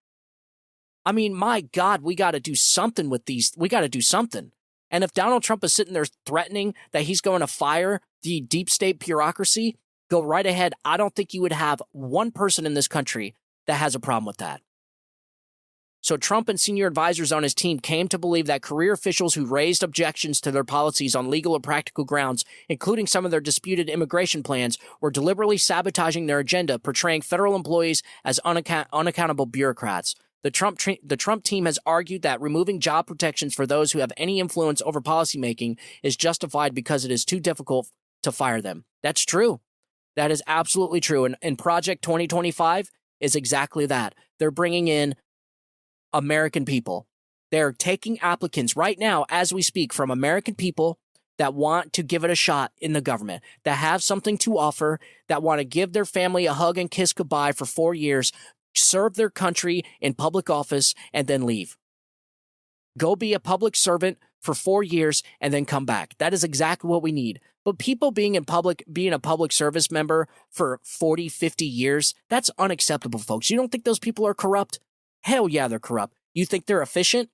I mean, my God, we got to do something with these. We got to do something. And if Donald Trump is sitting there threatening that he's going to fire the deep state bureaucracy, go right ahead. I don't think you would have one person in this country that has a problem with that. So Trump and senior advisors on his team came to believe that career officials who raised objections to their policies on legal or practical grounds, including some of their disputed immigration plans, were deliberately sabotaging their agenda, portraying federal employees as unaccountable bureaucrats. The Trump team has argued that removing job protections for those who have any influence over policymaking is justified because it is too difficult to fire them. That's true. That is absolutely true. And Project 2025 is exactly that. They're bringing in American people. They're taking applicants right now as we speak from American people that want to give it a shot in the government, that have something to offer, that want to give their family a hug and kiss goodbye for 4 years, serve their country in public office, and then leave. Go be a public servant for 4 years and then come back. That is exactly what we need. But people being a public service member for 40, 50 years, that's unacceptable, folks. You don't think those people are corrupt? Hell yeah, they're corrupt. You think they're efficient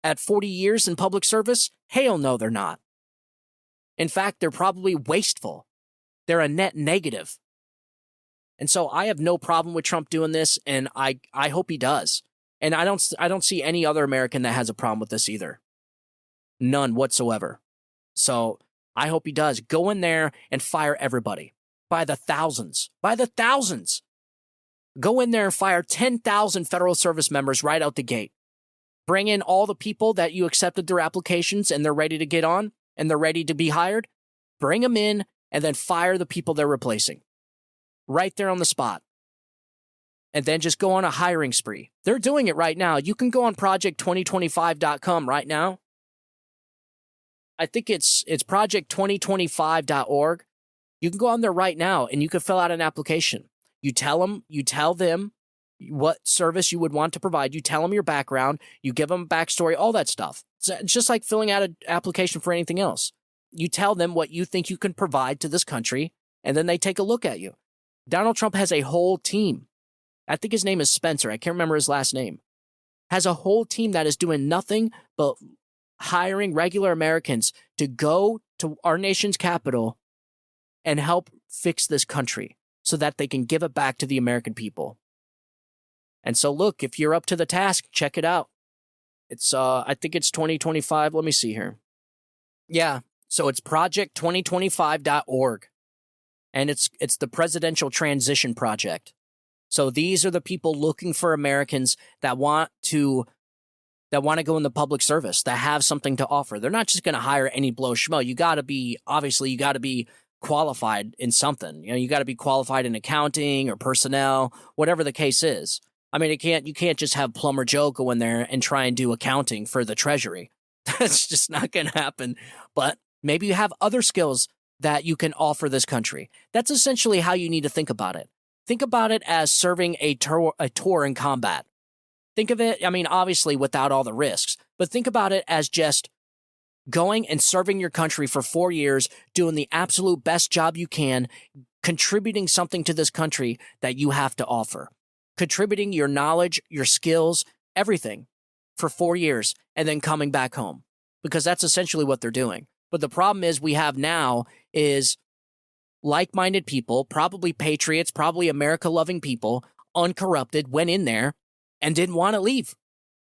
at 40 years in public service? Hell no, they're not. In fact, they're probably wasteful. They're a net negative. And so I have no problem with Trump doing this, and I hope he does. And I don't see any other American that has a problem with this either. None whatsoever. So I hope he does. Go in there and fire everybody by the thousands. By the thousands. Go in there and fire 10,000 federal service members right out the gate. Bring in all the people that you accepted their applications and they're ready to get on and they're ready to be hired. Bring them in and then fire the people they're replacing. Right there on the spot. And then just go on a hiring spree. They're doing it right now. You can go on project2025.com right now. I think it's project2025.org. You can go on there right now and you can fill out an application. You tell them what service you would want to provide. You tell them your background. You give them a backstory, all that stuff. It's just like filling out an application for anything else. You tell them what you think you can provide to this country, and then they take a look at you. Donald Trump has a whole team. I think his name is Spencer. I can't remember his last name. Has a whole team that is doing nothing but hiring regular Americans to go to our nation's capital and help fix this country so that they can give it back to the American people. And so, look, if you're up to the task, check it out. It's, I think it's 2025. Let me see here. Yeah. So it's project2025.org. And it's the Presidential Transition Project. So these are the people looking for Americans that want to go in the public service, that have something to offer. They're not just going to hire any blow schmo. You got to be qualified in something. You know, you got to be qualified in accounting or personnel, whatever the case is. I mean, you can't just have Plumber Joe go in there and try and do accounting for the Treasury. That's just not going to happen. But maybe you have other skills that you can offer this country. That's essentially how you need to think about it. Think about it as serving a tour in combat. Think of it, I mean, obviously without all the risks, but think about it as just going and serving your country for 4 years, doing the absolute best job you can, contributing something to this country that you have to offer. Contributing your knowledge, your skills, everything for 4 years, and then coming back home. Because that's essentially what they're doing. But the problem is we have now is like-minded people, probably patriots, probably America-loving people, uncorrupted, went in there and didn't want to leave.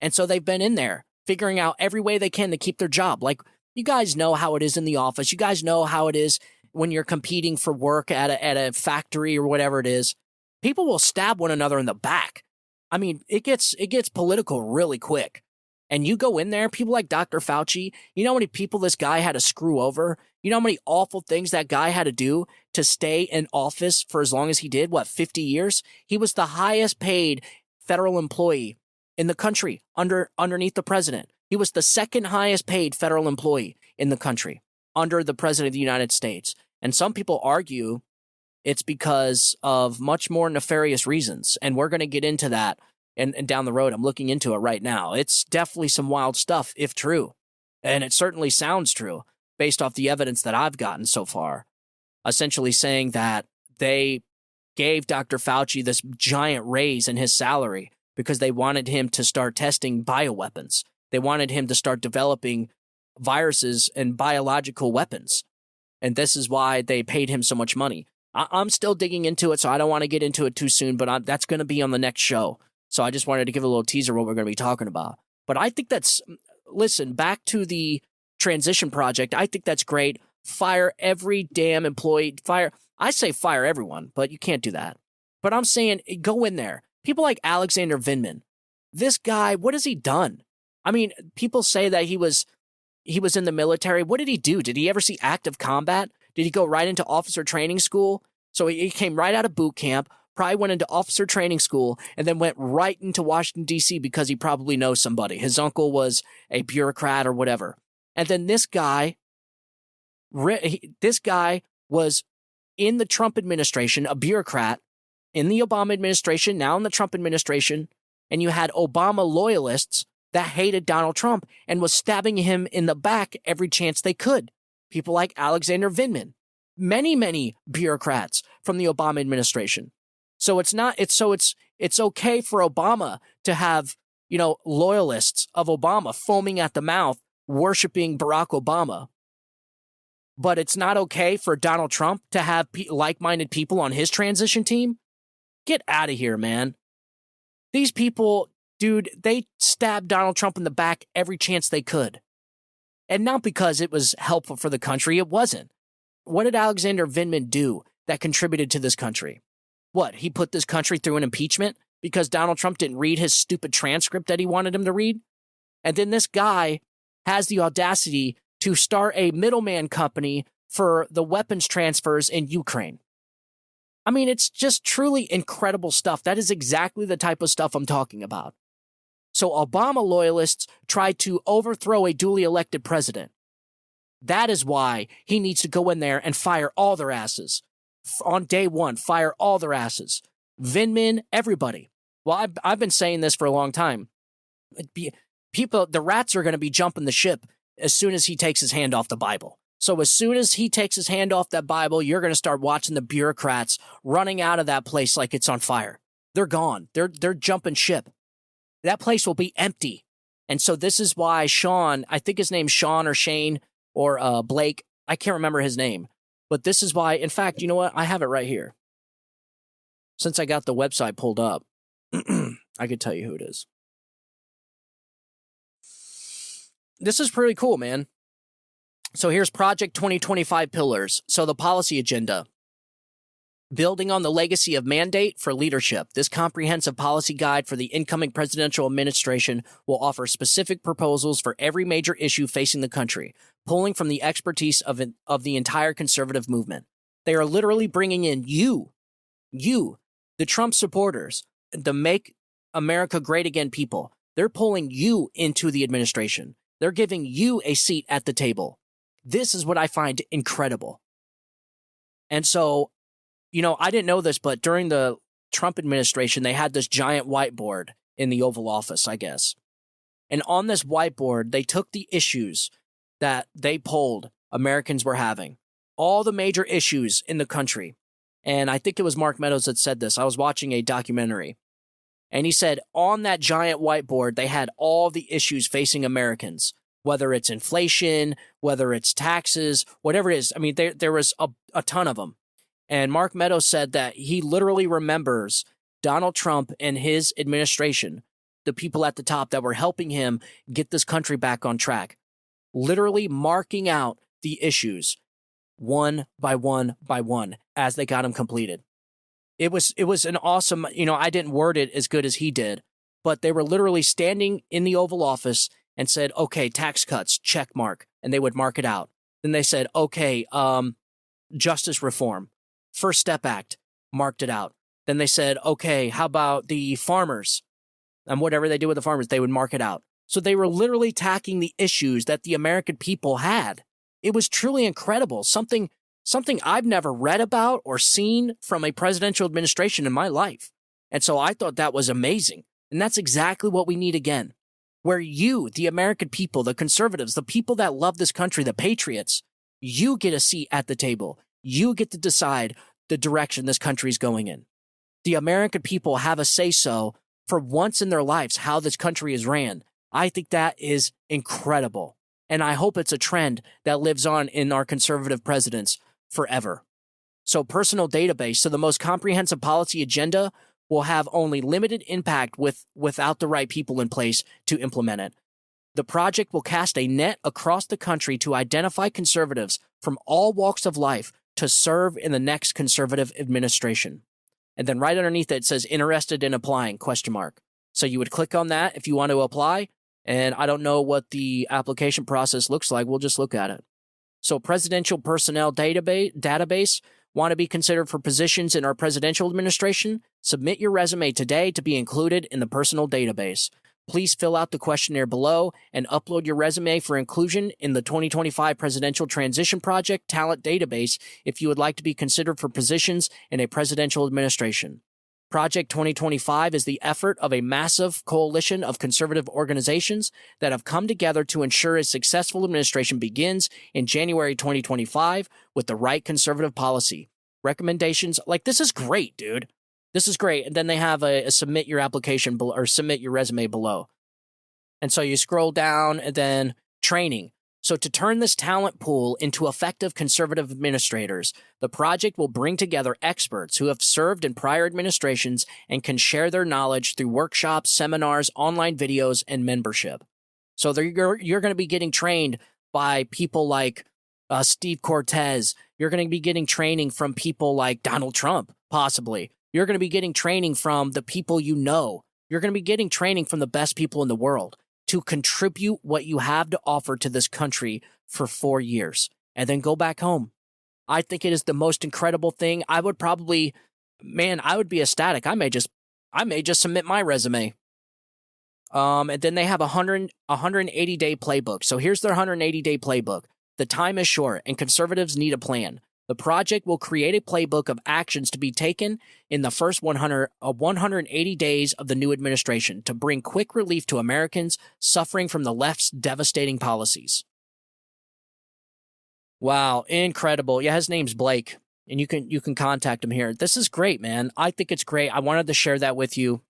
And so they've been in there figuring out every way they can to keep their job. Like, you guys know how it is in the office. You guys know how it is when you're competing for work at a factory or whatever it is. People will stab one another in the back. I mean, it gets political really quick. And you go in there, people like Dr. Fauci, you know how many people this guy had to screw over? You know how many awful things that guy had to do to stay in office for as long as he did? 50 years? He was the highest paid federal employee in the country underneath the president. He was the second highest paid federal employee in the country under the president of the United States. And some people argue it's because of much more nefarious reasons. And we're going to get into that. And down the road, I'm looking into it right now. It's definitely some wild stuff, if true. And it certainly sounds true, based off the evidence that I've gotten so far. Essentially saying that they gave Dr. Fauci this giant raise in his salary because they wanted him to start testing bioweapons. They wanted him to start developing viruses and biological weapons. And this is why they paid him so much money. I'm still digging into it, so I don't want to get into it too soon, but that's going to be on the next show. So I just wanted to give a little teaser what we're going to be talking about. But I think listen, back to the transition project, I think that's great. Fire every damn employee. I say fire everyone, but you can't do that. But I'm saying go in there. People like Alexander Vindman. This guy, what has he done? I mean, people say that he was in the military. What did he do? Did he ever see active combat? Did he go right into officer training school? So he came right out of boot camp, probably went into officer training school, and then went right into Washington, D.C. because he probably knows somebody. His uncle was a bureaucrat or whatever. And then this guy was in the Trump administration, a bureaucrat, in the Obama administration, now in the Trump administration, and you had Obama loyalists that hated Donald Trump and was stabbing him in the back every chance they could. People like Alexander Vindman, many bureaucrats from the Obama administration. So it's okay for Obama to have, loyalists of Obama foaming at the mouth, worshiping Barack Obama. But it's not okay for Donald Trump to have like-minded people on his transition team? Get out of here, man. These people, dude, they stabbed Donald Trump in the back every chance they could. And not because it was helpful for the country, it wasn't. What did Alexander Vindman do that contributed to this country? What, he put this country through an impeachment because Donald Trump didn't read his stupid transcript that he wanted him to read? And then this guy has the audacity to start a middleman company for the weapons transfers in Ukraine. I mean, it's just truly incredible stuff. That is exactly the type of stuff I'm talking about. So Obama loyalists tried to overthrow a duly elected president. That is why he needs to go in there and fire all their asses. On day one, fire all their asses. Vindman, everybody. Well, I've been saying this for a long time. The rats are going to be jumping the ship as soon as he takes his hand off the Bible. So as soon as he takes his hand off that Bible, you're going to start watching the bureaucrats running out of that place like it's on fire. They're gone. They're jumping ship. That place will be empty. And so this is why Sean, I think his name's Sean or Shane or Blake. I can't remember his name. But this is why, in fact, you know what? I have it right here. Since I got the website pulled up, I could tell you who it is. This is pretty cool, man. So here's Project 2025 Pillars. So the policy agenda. Building on the legacy of mandate for leadership, this comprehensive policy guide for the incoming presidential administration will offer specific proposals for every major issue facing the country, pulling from the expertise of the entire conservative movement. They are literally bringing in you, the Trump supporters, the Make America Great Again people. They're pulling you into the administration. They're giving you a seat at the table. This is what I find incredible. And so, you know, I didn't know this, but during the Trump administration, they had this giant whiteboard in the Oval Office, I guess. And on this whiteboard, they took the issues that they polled Americans were having, all the major issues in the country. And I think it was Mark Meadows that said this. I was watching a documentary. And he said on that giant whiteboard, they had all the issues facing Americans, whether it's inflation, whether it's taxes, whatever it is. I mean, there was a ton of them. And Mark Meadows said that he literally remembers Donald Trump and his administration, the people at the top that were helping him get this country back on track, literally marking out the issues one by one by one as they got them completed. It was an awesome, you know, I didn't word it as good as he did, but they were literally standing in the Oval Office and said, okay, tax cuts, check mark, and they would mark it out. Then they said, okay, justice reform, First Step Act, marked it out. Then they said, okay, how about the farmers? And whatever they do with the farmers, they would mark it out. So they were literally tackling the issues that the American people had. It was truly incredible. Something I've never read about or seen from a presidential administration in my life. And so I thought that was amazing. And that's exactly what we need again. Where you, the American people, the conservatives, the people that love this country, the patriots, you get a seat at the table. You get to decide the direction this country is going in. The American people have a say-so for once in their lives how this country is ran. I think that is incredible. And I hope it's a trend that lives on in our conservative presidents forever. So personal database. So the most comprehensive policy agenda will have only limited impact without the right people in place to implement it. The project will cast a net across the country to identify conservatives from all walks of life to serve in the next conservative administration. And then right underneath it says interested in applying, ? So you would click on that if you want to apply. And I don't know what the application process looks like. We'll just look at it. So presidential personnel database, want to be considered for positions in our presidential administration? Submit your resume today to be included in the personal database. Please fill out the questionnaire below and upload your resume for inclusion in the 2025 Presidential Transition Project Talent Database if you would like to be considered for positions in a presidential administration. Project 2025 is the effort of a massive coalition of conservative organizations that have come together to ensure a successful administration begins in January 2025 with the right conservative policy. Recommendations, like this is great, dude. This is great. And then they have a submit your application below, or submit your resume below. And so you scroll down and then training. So to turn this talent pool into effective conservative administrators, the project will bring together experts who have served in prior administrations and can share their knowledge through workshops, seminars, online videos, and membership. So you're going to be getting trained by people like Steve Cortez. You're going to be getting training from people like Donald Trump, possibly. You're going to be getting training from the people you know. You're going to be getting training from the best people in the world to contribute what you have to offer to this country for 4 years and then go back home. I think it is the most incredible thing. I would probably, I would be ecstatic. I may just submit my resume. And then they have a 180-day playbook. So here's their 180-day playbook. The time is short, and conservatives need a plan. The project will create a playbook of actions to be taken in the first 180 days of the new administration to bring quick relief to Americans suffering from the left's devastating policies. Wow, incredible. Yeah, his name's Blake, and you can contact him here. This is great, man. I think it's great. I wanted to share that with you.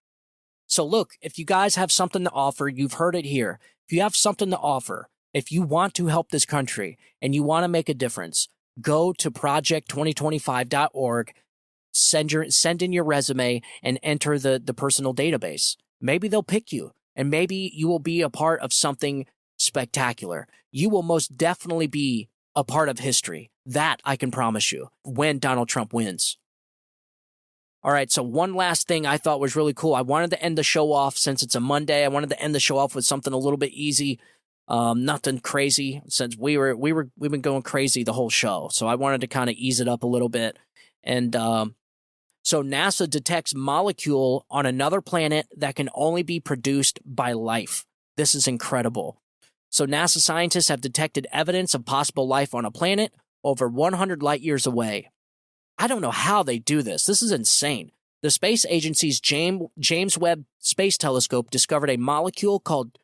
So look, if you guys have something to offer, you've heard it here. If you have something to offer, if you want to help this country and you want to make a difference, go to project2025.org, send in your resume, and enter the personal database. Maybe they'll pick you, and maybe you will be a part of something spectacular. You will most definitely be a part of history. That I can promise you when Donald Trump wins. All right, so one last thing I thought was really cool. I wanted to end the show off, since it's a Monday, I wanted to end the show off with something a little bit easy. Nothing crazy, since we've been going crazy the whole show. So I wanted to kind of ease it up a little bit. And so NASA detects molecule on another planet that can only be produced by life. This is incredible. So NASA scientists have detected evidence of possible life on a planet over 100 light years away. I don't know how they do this. This is insane. The space agency's James Webb Space Telescope discovered a molecule called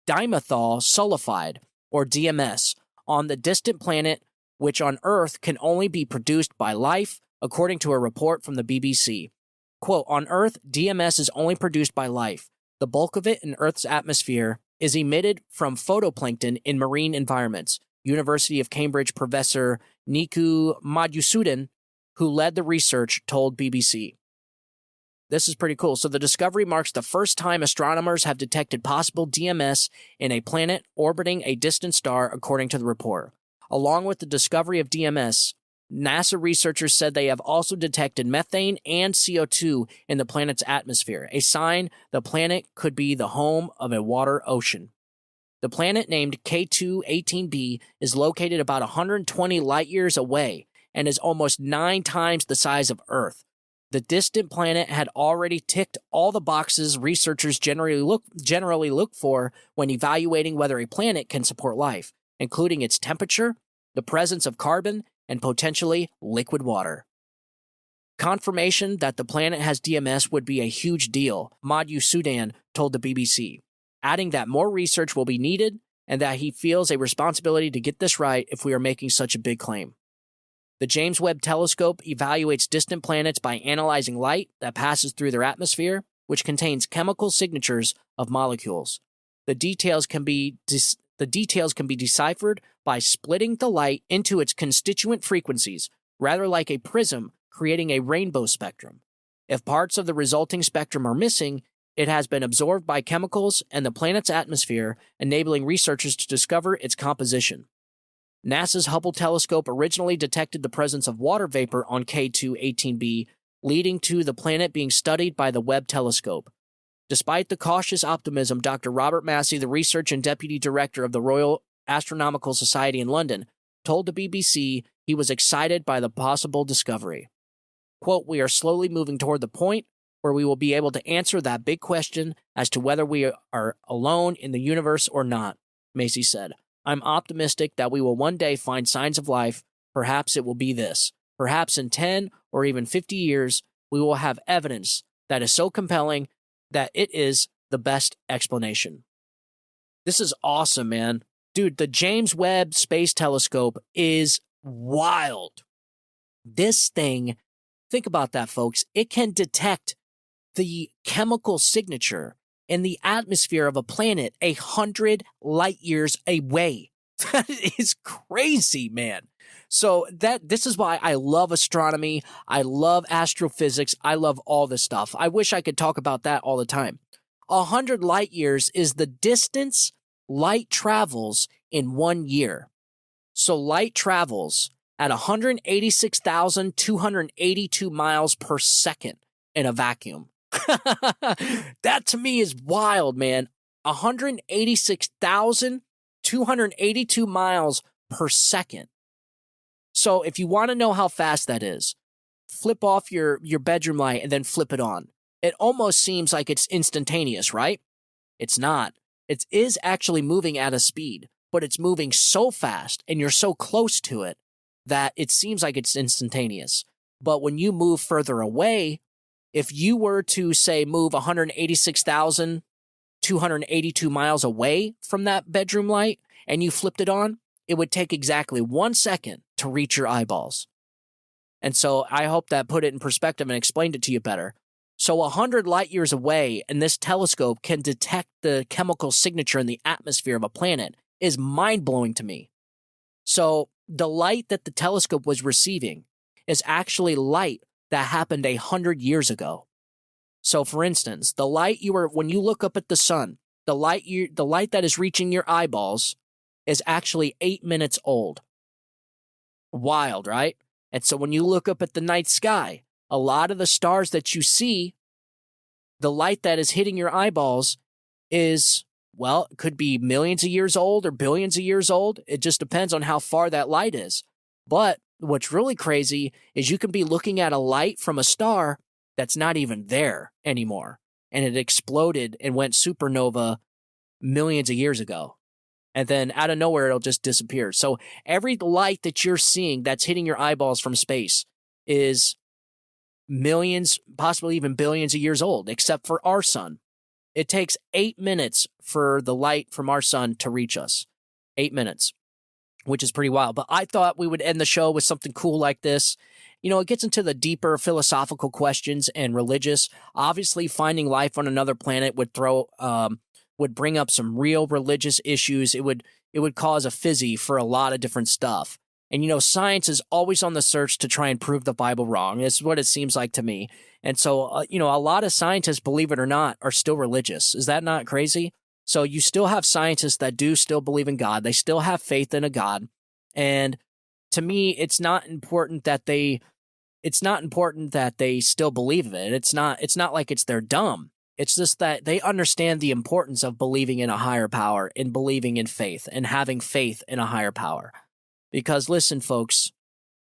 dimethyl sulfide, or DMS, on the distant planet, which on Earth can only be produced by life, according to a report from the BBC. Quote, on Earth, DMS is only produced by life. The bulk of it in Earth's atmosphere is emitted from photoplankton in marine environments. University of Cambridge professor Niku Madhusudan, who led the research, told BBC. This is pretty cool. So the discovery marks the first time astronomers have detected possible DMS in a planet orbiting a distant star, according to the report. Along with the discovery of DMS, NASA researchers said they have also detected methane and CO2 in the planet's atmosphere, a sign the planet could be the home of a water ocean. The planet, named K2-18b, is located about 120 light years away and is almost 9 times the size of Earth. The distant planet had already ticked all the boxes researchers generally look for when evaluating whether a planet can support life, including its temperature, the presence of carbon, and potentially liquid water. Confirmation that the planet has DMS would be a huge deal, Madhusudan told the BBC, adding that more research will be needed and that he feels a responsibility to get this right if we are making such a big claim. The James Webb Telescope evaluates distant planets by analyzing light that passes through their atmosphere, which contains chemical signatures of molecules. The details can be deciphered by splitting the light into its constituent frequencies, rather like a prism creating a rainbow spectrum. If parts of the resulting spectrum are missing, it has been absorbed by chemicals and the planet's atmosphere, enabling researchers to discover its composition. NASA's Hubble telescope originally detected the presence of water vapor on K2-18b, leading to the planet being studied by the Webb telescope. Despite the cautious optimism, Dr. Robert Massey, the research and deputy director of the Royal Astronomical Society in London, told the BBC he was excited by the possible discovery. Quote, we are slowly moving toward the point where we will be able to answer that big question as to whether we are alone in the universe or not, Massey said. I'm optimistic that we will one day find signs of life. Perhaps it will be this. Perhaps in 10 or even 50 years, we will have evidence that is so compelling that it is the best explanation. This is awesome, man. Dude, the James Webb Space Telescope is wild. This thing, think about that, folks. It can detect the chemical signature in the atmosphere of a planet 100 light years away. That is crazy, man. So this is why I love astronomy. I love astrophysics. I love all this stuff. I wish I could talk about that all the time. 100 light years is the distance light travels in 1 year. So light travels at 186,282 miles per second in a vacuum. That to me is wild, man. 186,282 miles per second. So if you want to know how fast that is, flip off your bedroom light and then flip it on. It almost seems like it's instantaneous, right? It's not. It is actually moving at a speed, but it's moving so fast and you're so close to it that it seems like it's instantaneous. But when you move further away, if you were to, say, move 186,282 miles away from that bedroom light and you flipped it on, it would take exactly 1 second to reach your eyeballs. And so I hope that put it in perspective and explained it to you better. So 100 light years away, and this telescope can detect the chemical signature in the atmosphere of a planet, is mind-blowing to me. So the light that the telescope was receiving is actually light that happened 100 years ago. So for instance, the light when you look up at the sun, the light that is reaching your eyeballs is actually 8 minutes old. Wild, right? And so when you look up at the night sky, a lot of the stars that you see, the light that is hitting your eyeballs is, well, it could be millions of years old or billions of years old. It just depends on how far that light is. But what's really crazy is you can be looking at a light from a star that's not even there anymore. And it exploded and went supernova millions of years ago. And then out of nowhere, it'll just disappear. So every light that you're seeing that's hitting your eyeballs from space is millions, possibly even billions of years old, except for our sun. It takes 8 minutes for the light from our sun to reach us. 8 minutes, which is pretty wild. But I thought we would end the show with something cool like this. You know, it gets into the deeper philosophical questions and religious. Obviously, finding life on another planet would bring up some real religious issues. It would cause a fizzy for a lot of different stuff. And, you know, science is always on the search to try and prove the Bible wrong. It's what it seems like to me. And so, you know, a lot of scientists, believe it or not, are still religious. Is that not crazy? So you still have scientists that do still believe in God. They still have faith in a God. And to me, it's not important that they still believe in it. It's not like they're dumb. It's just that they understand the importance of believing in a higher power and believing in faith and having faith in a higher power. Because listen, folks,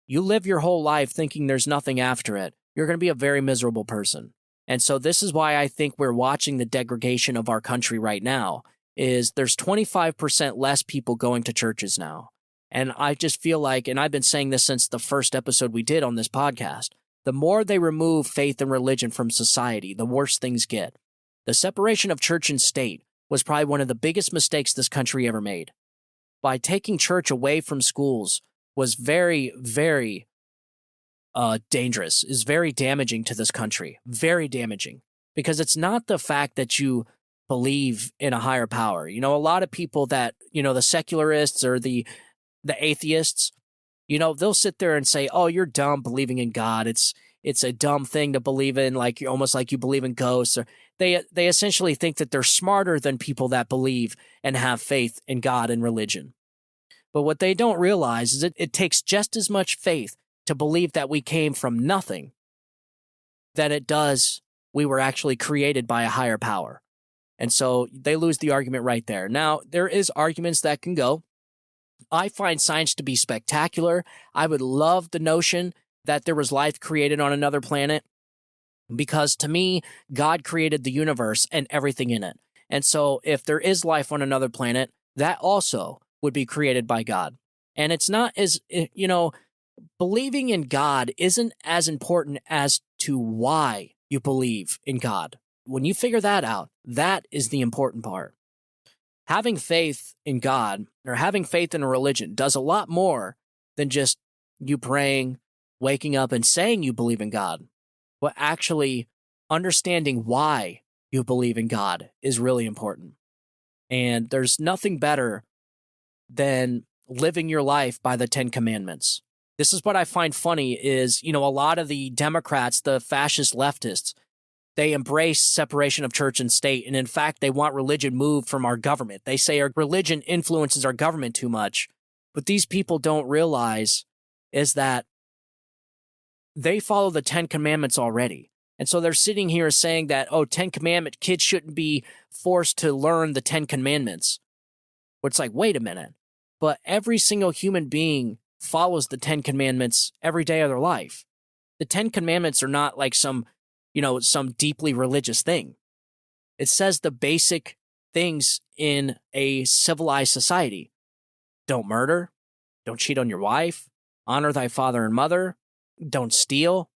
you live your whole life thinking there's nothing after it, you're going to be a very miserable person. And so this is why I think we're watching the degradation of our country right now, is there's 25% less people going to churches now. And I just feel like, and I've been saying this since the first episode we did on this podcast, the more they remove faith and religion from society, the worse things get. The separation of church and state was probably one of the biggest mistakes this country ever made. By taking church away from schools was very, very dangerous, is very damaging to this country, very damaging, because it's not the fact that you believe in a higher power. You know, a lot of people that, you know, the secularists or the atheists, you know, they'll sit there and say, oh, you're dumb believing in God. It's a dumb thing to believe in, like almost like you believe in ghosts. Or they essentially think that they're smarter than people that believe and have faith in God and religion. But what they don't realize is it takes just as much faith to believe that we came from nothing than it does we were actually created by a higher power. And so they lose the argument right there. Now, there is arguments that can go. I find science to be spectacular. I would love the notion that there was life created on another planet, because to me, God created the universe and everything in it. And so if there is life on another planet, that also would be created by God. And it's not as, you know, believing in God isn't as important as to why you believe in God. When you figure that out, that is the important part. Having faith in God or having faith in a religion does a lot more than just you praying, waking up and saying you believe in God, but actually understanding why you believe in God is really important. And there's nothing better than living your life by the 10 Commandments. This is what I find funny is, you know, a lot of the Democrats, the fascist leftists, they embrace separation of church and state. And in fact, they want religion moved from our government. They say our religion influences our government too much. But these people don't realize is that they follow the 10 Commandments already. And so they're sitting here saying that, oh, 10 Commandment, kids shouldn't be forced to learn the 10 Commandments. But it's like, wait a minute. But every single human being follows the 10 Commandments every day of their life. The 10 Commandments are not like some deeply religious thing. It says the basic things in a civilized society. Don't murder. Don't cheat on your wife. Honor thy father and mother. Don't steal.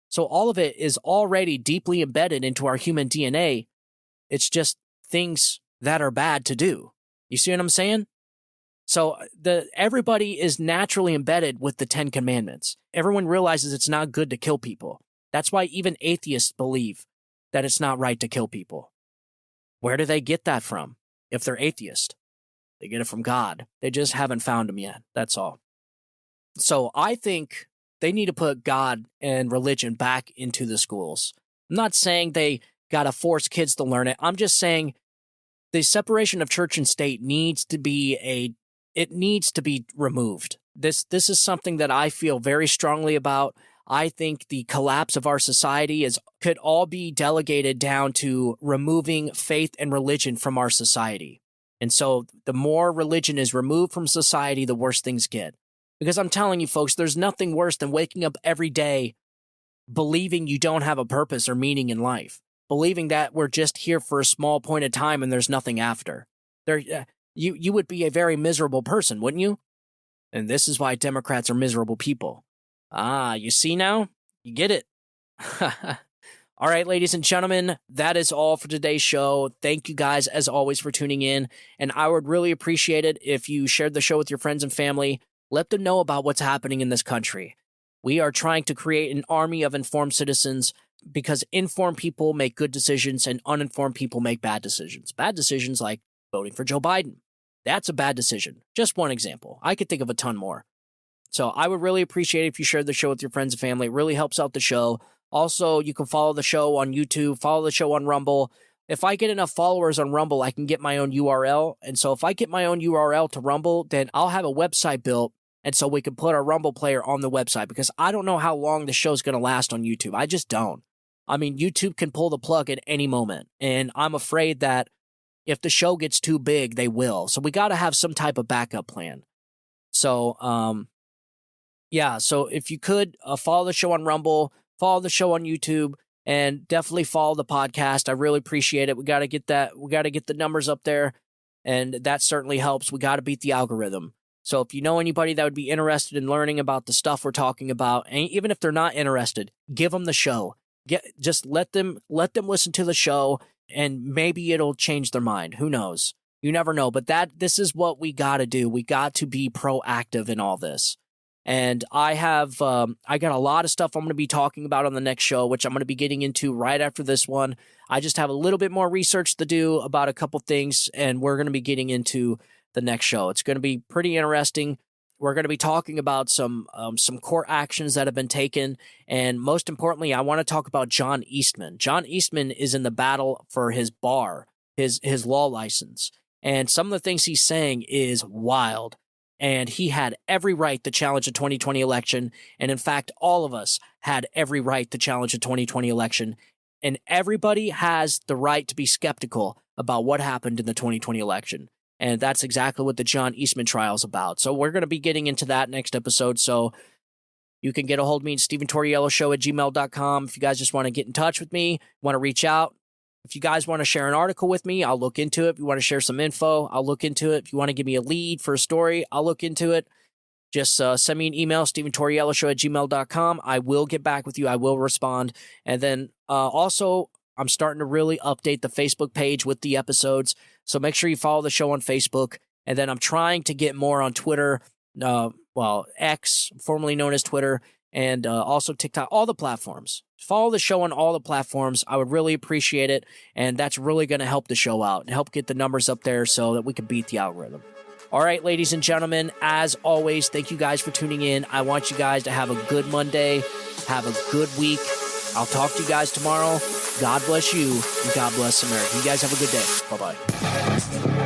So all of it is already deeply embedded into our human DNA. It's just things that are bad to do. You see what I'm saying? So everybody is naturally embedded with the 10 Commandments. Everyone realizes it's not good to kill people. That's why even atheists believe that it's not right to kill people. Where do they get that from? If they're atheist, they get it from God. They just haven't found him yet. That's all. So I think they need to put God and religion back into the schools. I'm not saying they got to force kids to learn it. I'm just saying the separation of church and state needs to be removed. This is something that I feel very strongly about. I think the collapse of our society could all be delegated down to removing faith and religion from our society. And so the more religion is removed from society, the worse things get. Because I'm telling you, folks, there's nothing worse than waking up every day believing you don't have a purpose or meaning in life, believing that we're just here for a small point of time and there's nothing after. You would be a very miserable person, wouldn't you? And this is why Democrats are miserable people. Ah, you see now? You get it. All right, ladies and gentlemen, that is all for today's show. Thank you guys, as always, for tuning in. And I would really appreciate it if you shared the show with your friends and family. Let them know about what's happening in this country. We are trying to create an army of informed citizens because informed people make good decisions and uninformed people make bad decisions. Bad decisions like voting for Joe Biden. That's a bad decision. Just one example. I could think of a ton more. So I would really appreciate it if you shared the show with your friends and family. It really helps out the show. Also, you can follow the show on YouTube, follow the show on Rumble. If I get enough followers on Rumble, I can get my own URL. And so if I get my own URL to Rumble, then I'll have a website built. And so we can put our Rumble player on the website because I don't know how long the show's going to last on YouTube. I just don't. I mean, YouTube can pull the plug at any moment. And I'm afraid that if the show gets too big, they will. So we got to have some type of backup plan. So, yeah. So if you could follow the show on Rumble, follow the show on YouTube, and definitely follow the podcast. I really appreciate it. We got to get that. We got to get the numbers up there. And that certainly helps. We got to beat the algorithm. So if you know anybody that would be interested in learning about the stuff we're talking about, and even if they're not interested, give them the show. Just let them listen to the show, and maybe it'll change their mind. Who knows? You never know. But this is what we got to do. We got to be proactive in all this. And I got a lot of stuff I'm going to be talking about on the next show, which I'm going to be getting into right after this one. I just have a little bit more research to do about a couple things, and we're going to be getting into the next show. It's going to be pretty interesting. We're going to be talking about some court actions that have been taken, and most importantly, I want to talk about John Eastman. John Eastman is in the battle for his bar, his law license, and some of the things he's saying is wild. And he had every right to challenge the 2020 election, and in fact, all of us had every right to challenge the 2020 election, and everybody has the right to be skeptical about what happened in the 2020 election. And that's exactly what the John Eastman trial is about. So we're going to be getting into that next episode. So you can get a hold of me at StephenTauriello@gmail.com. If you guys just want to get in touch with me, want to reach out. If you guys want to share an article with me, I'll look into it. If you want to share some info, I'll look into it. If you want to give me a lead for a story, I'll look into it. Just send me an email, StephenTauriello@gmail.com. I will get back with you. I will respond. And then also, I'm starting to really update the Facebook page with the episodes. So make sure you follow the show on Facebook. And then I'm trying to get more on Twitter, X, formerly known as Twitter, and also TikTok, all the platforms. Follow the show on all the platforms. I would really appreciate it. And that's really going to help the show out and help get the numbers up there so that we can beat the algorithm. All right, ladies and gentlemen, as always, thank you guys for tuning in. I want you guys to have a good Monday. Have a good week. I'll talk to you guys tomorrow. God bless you, and God bless America. You guys have a good day. Bye-bye.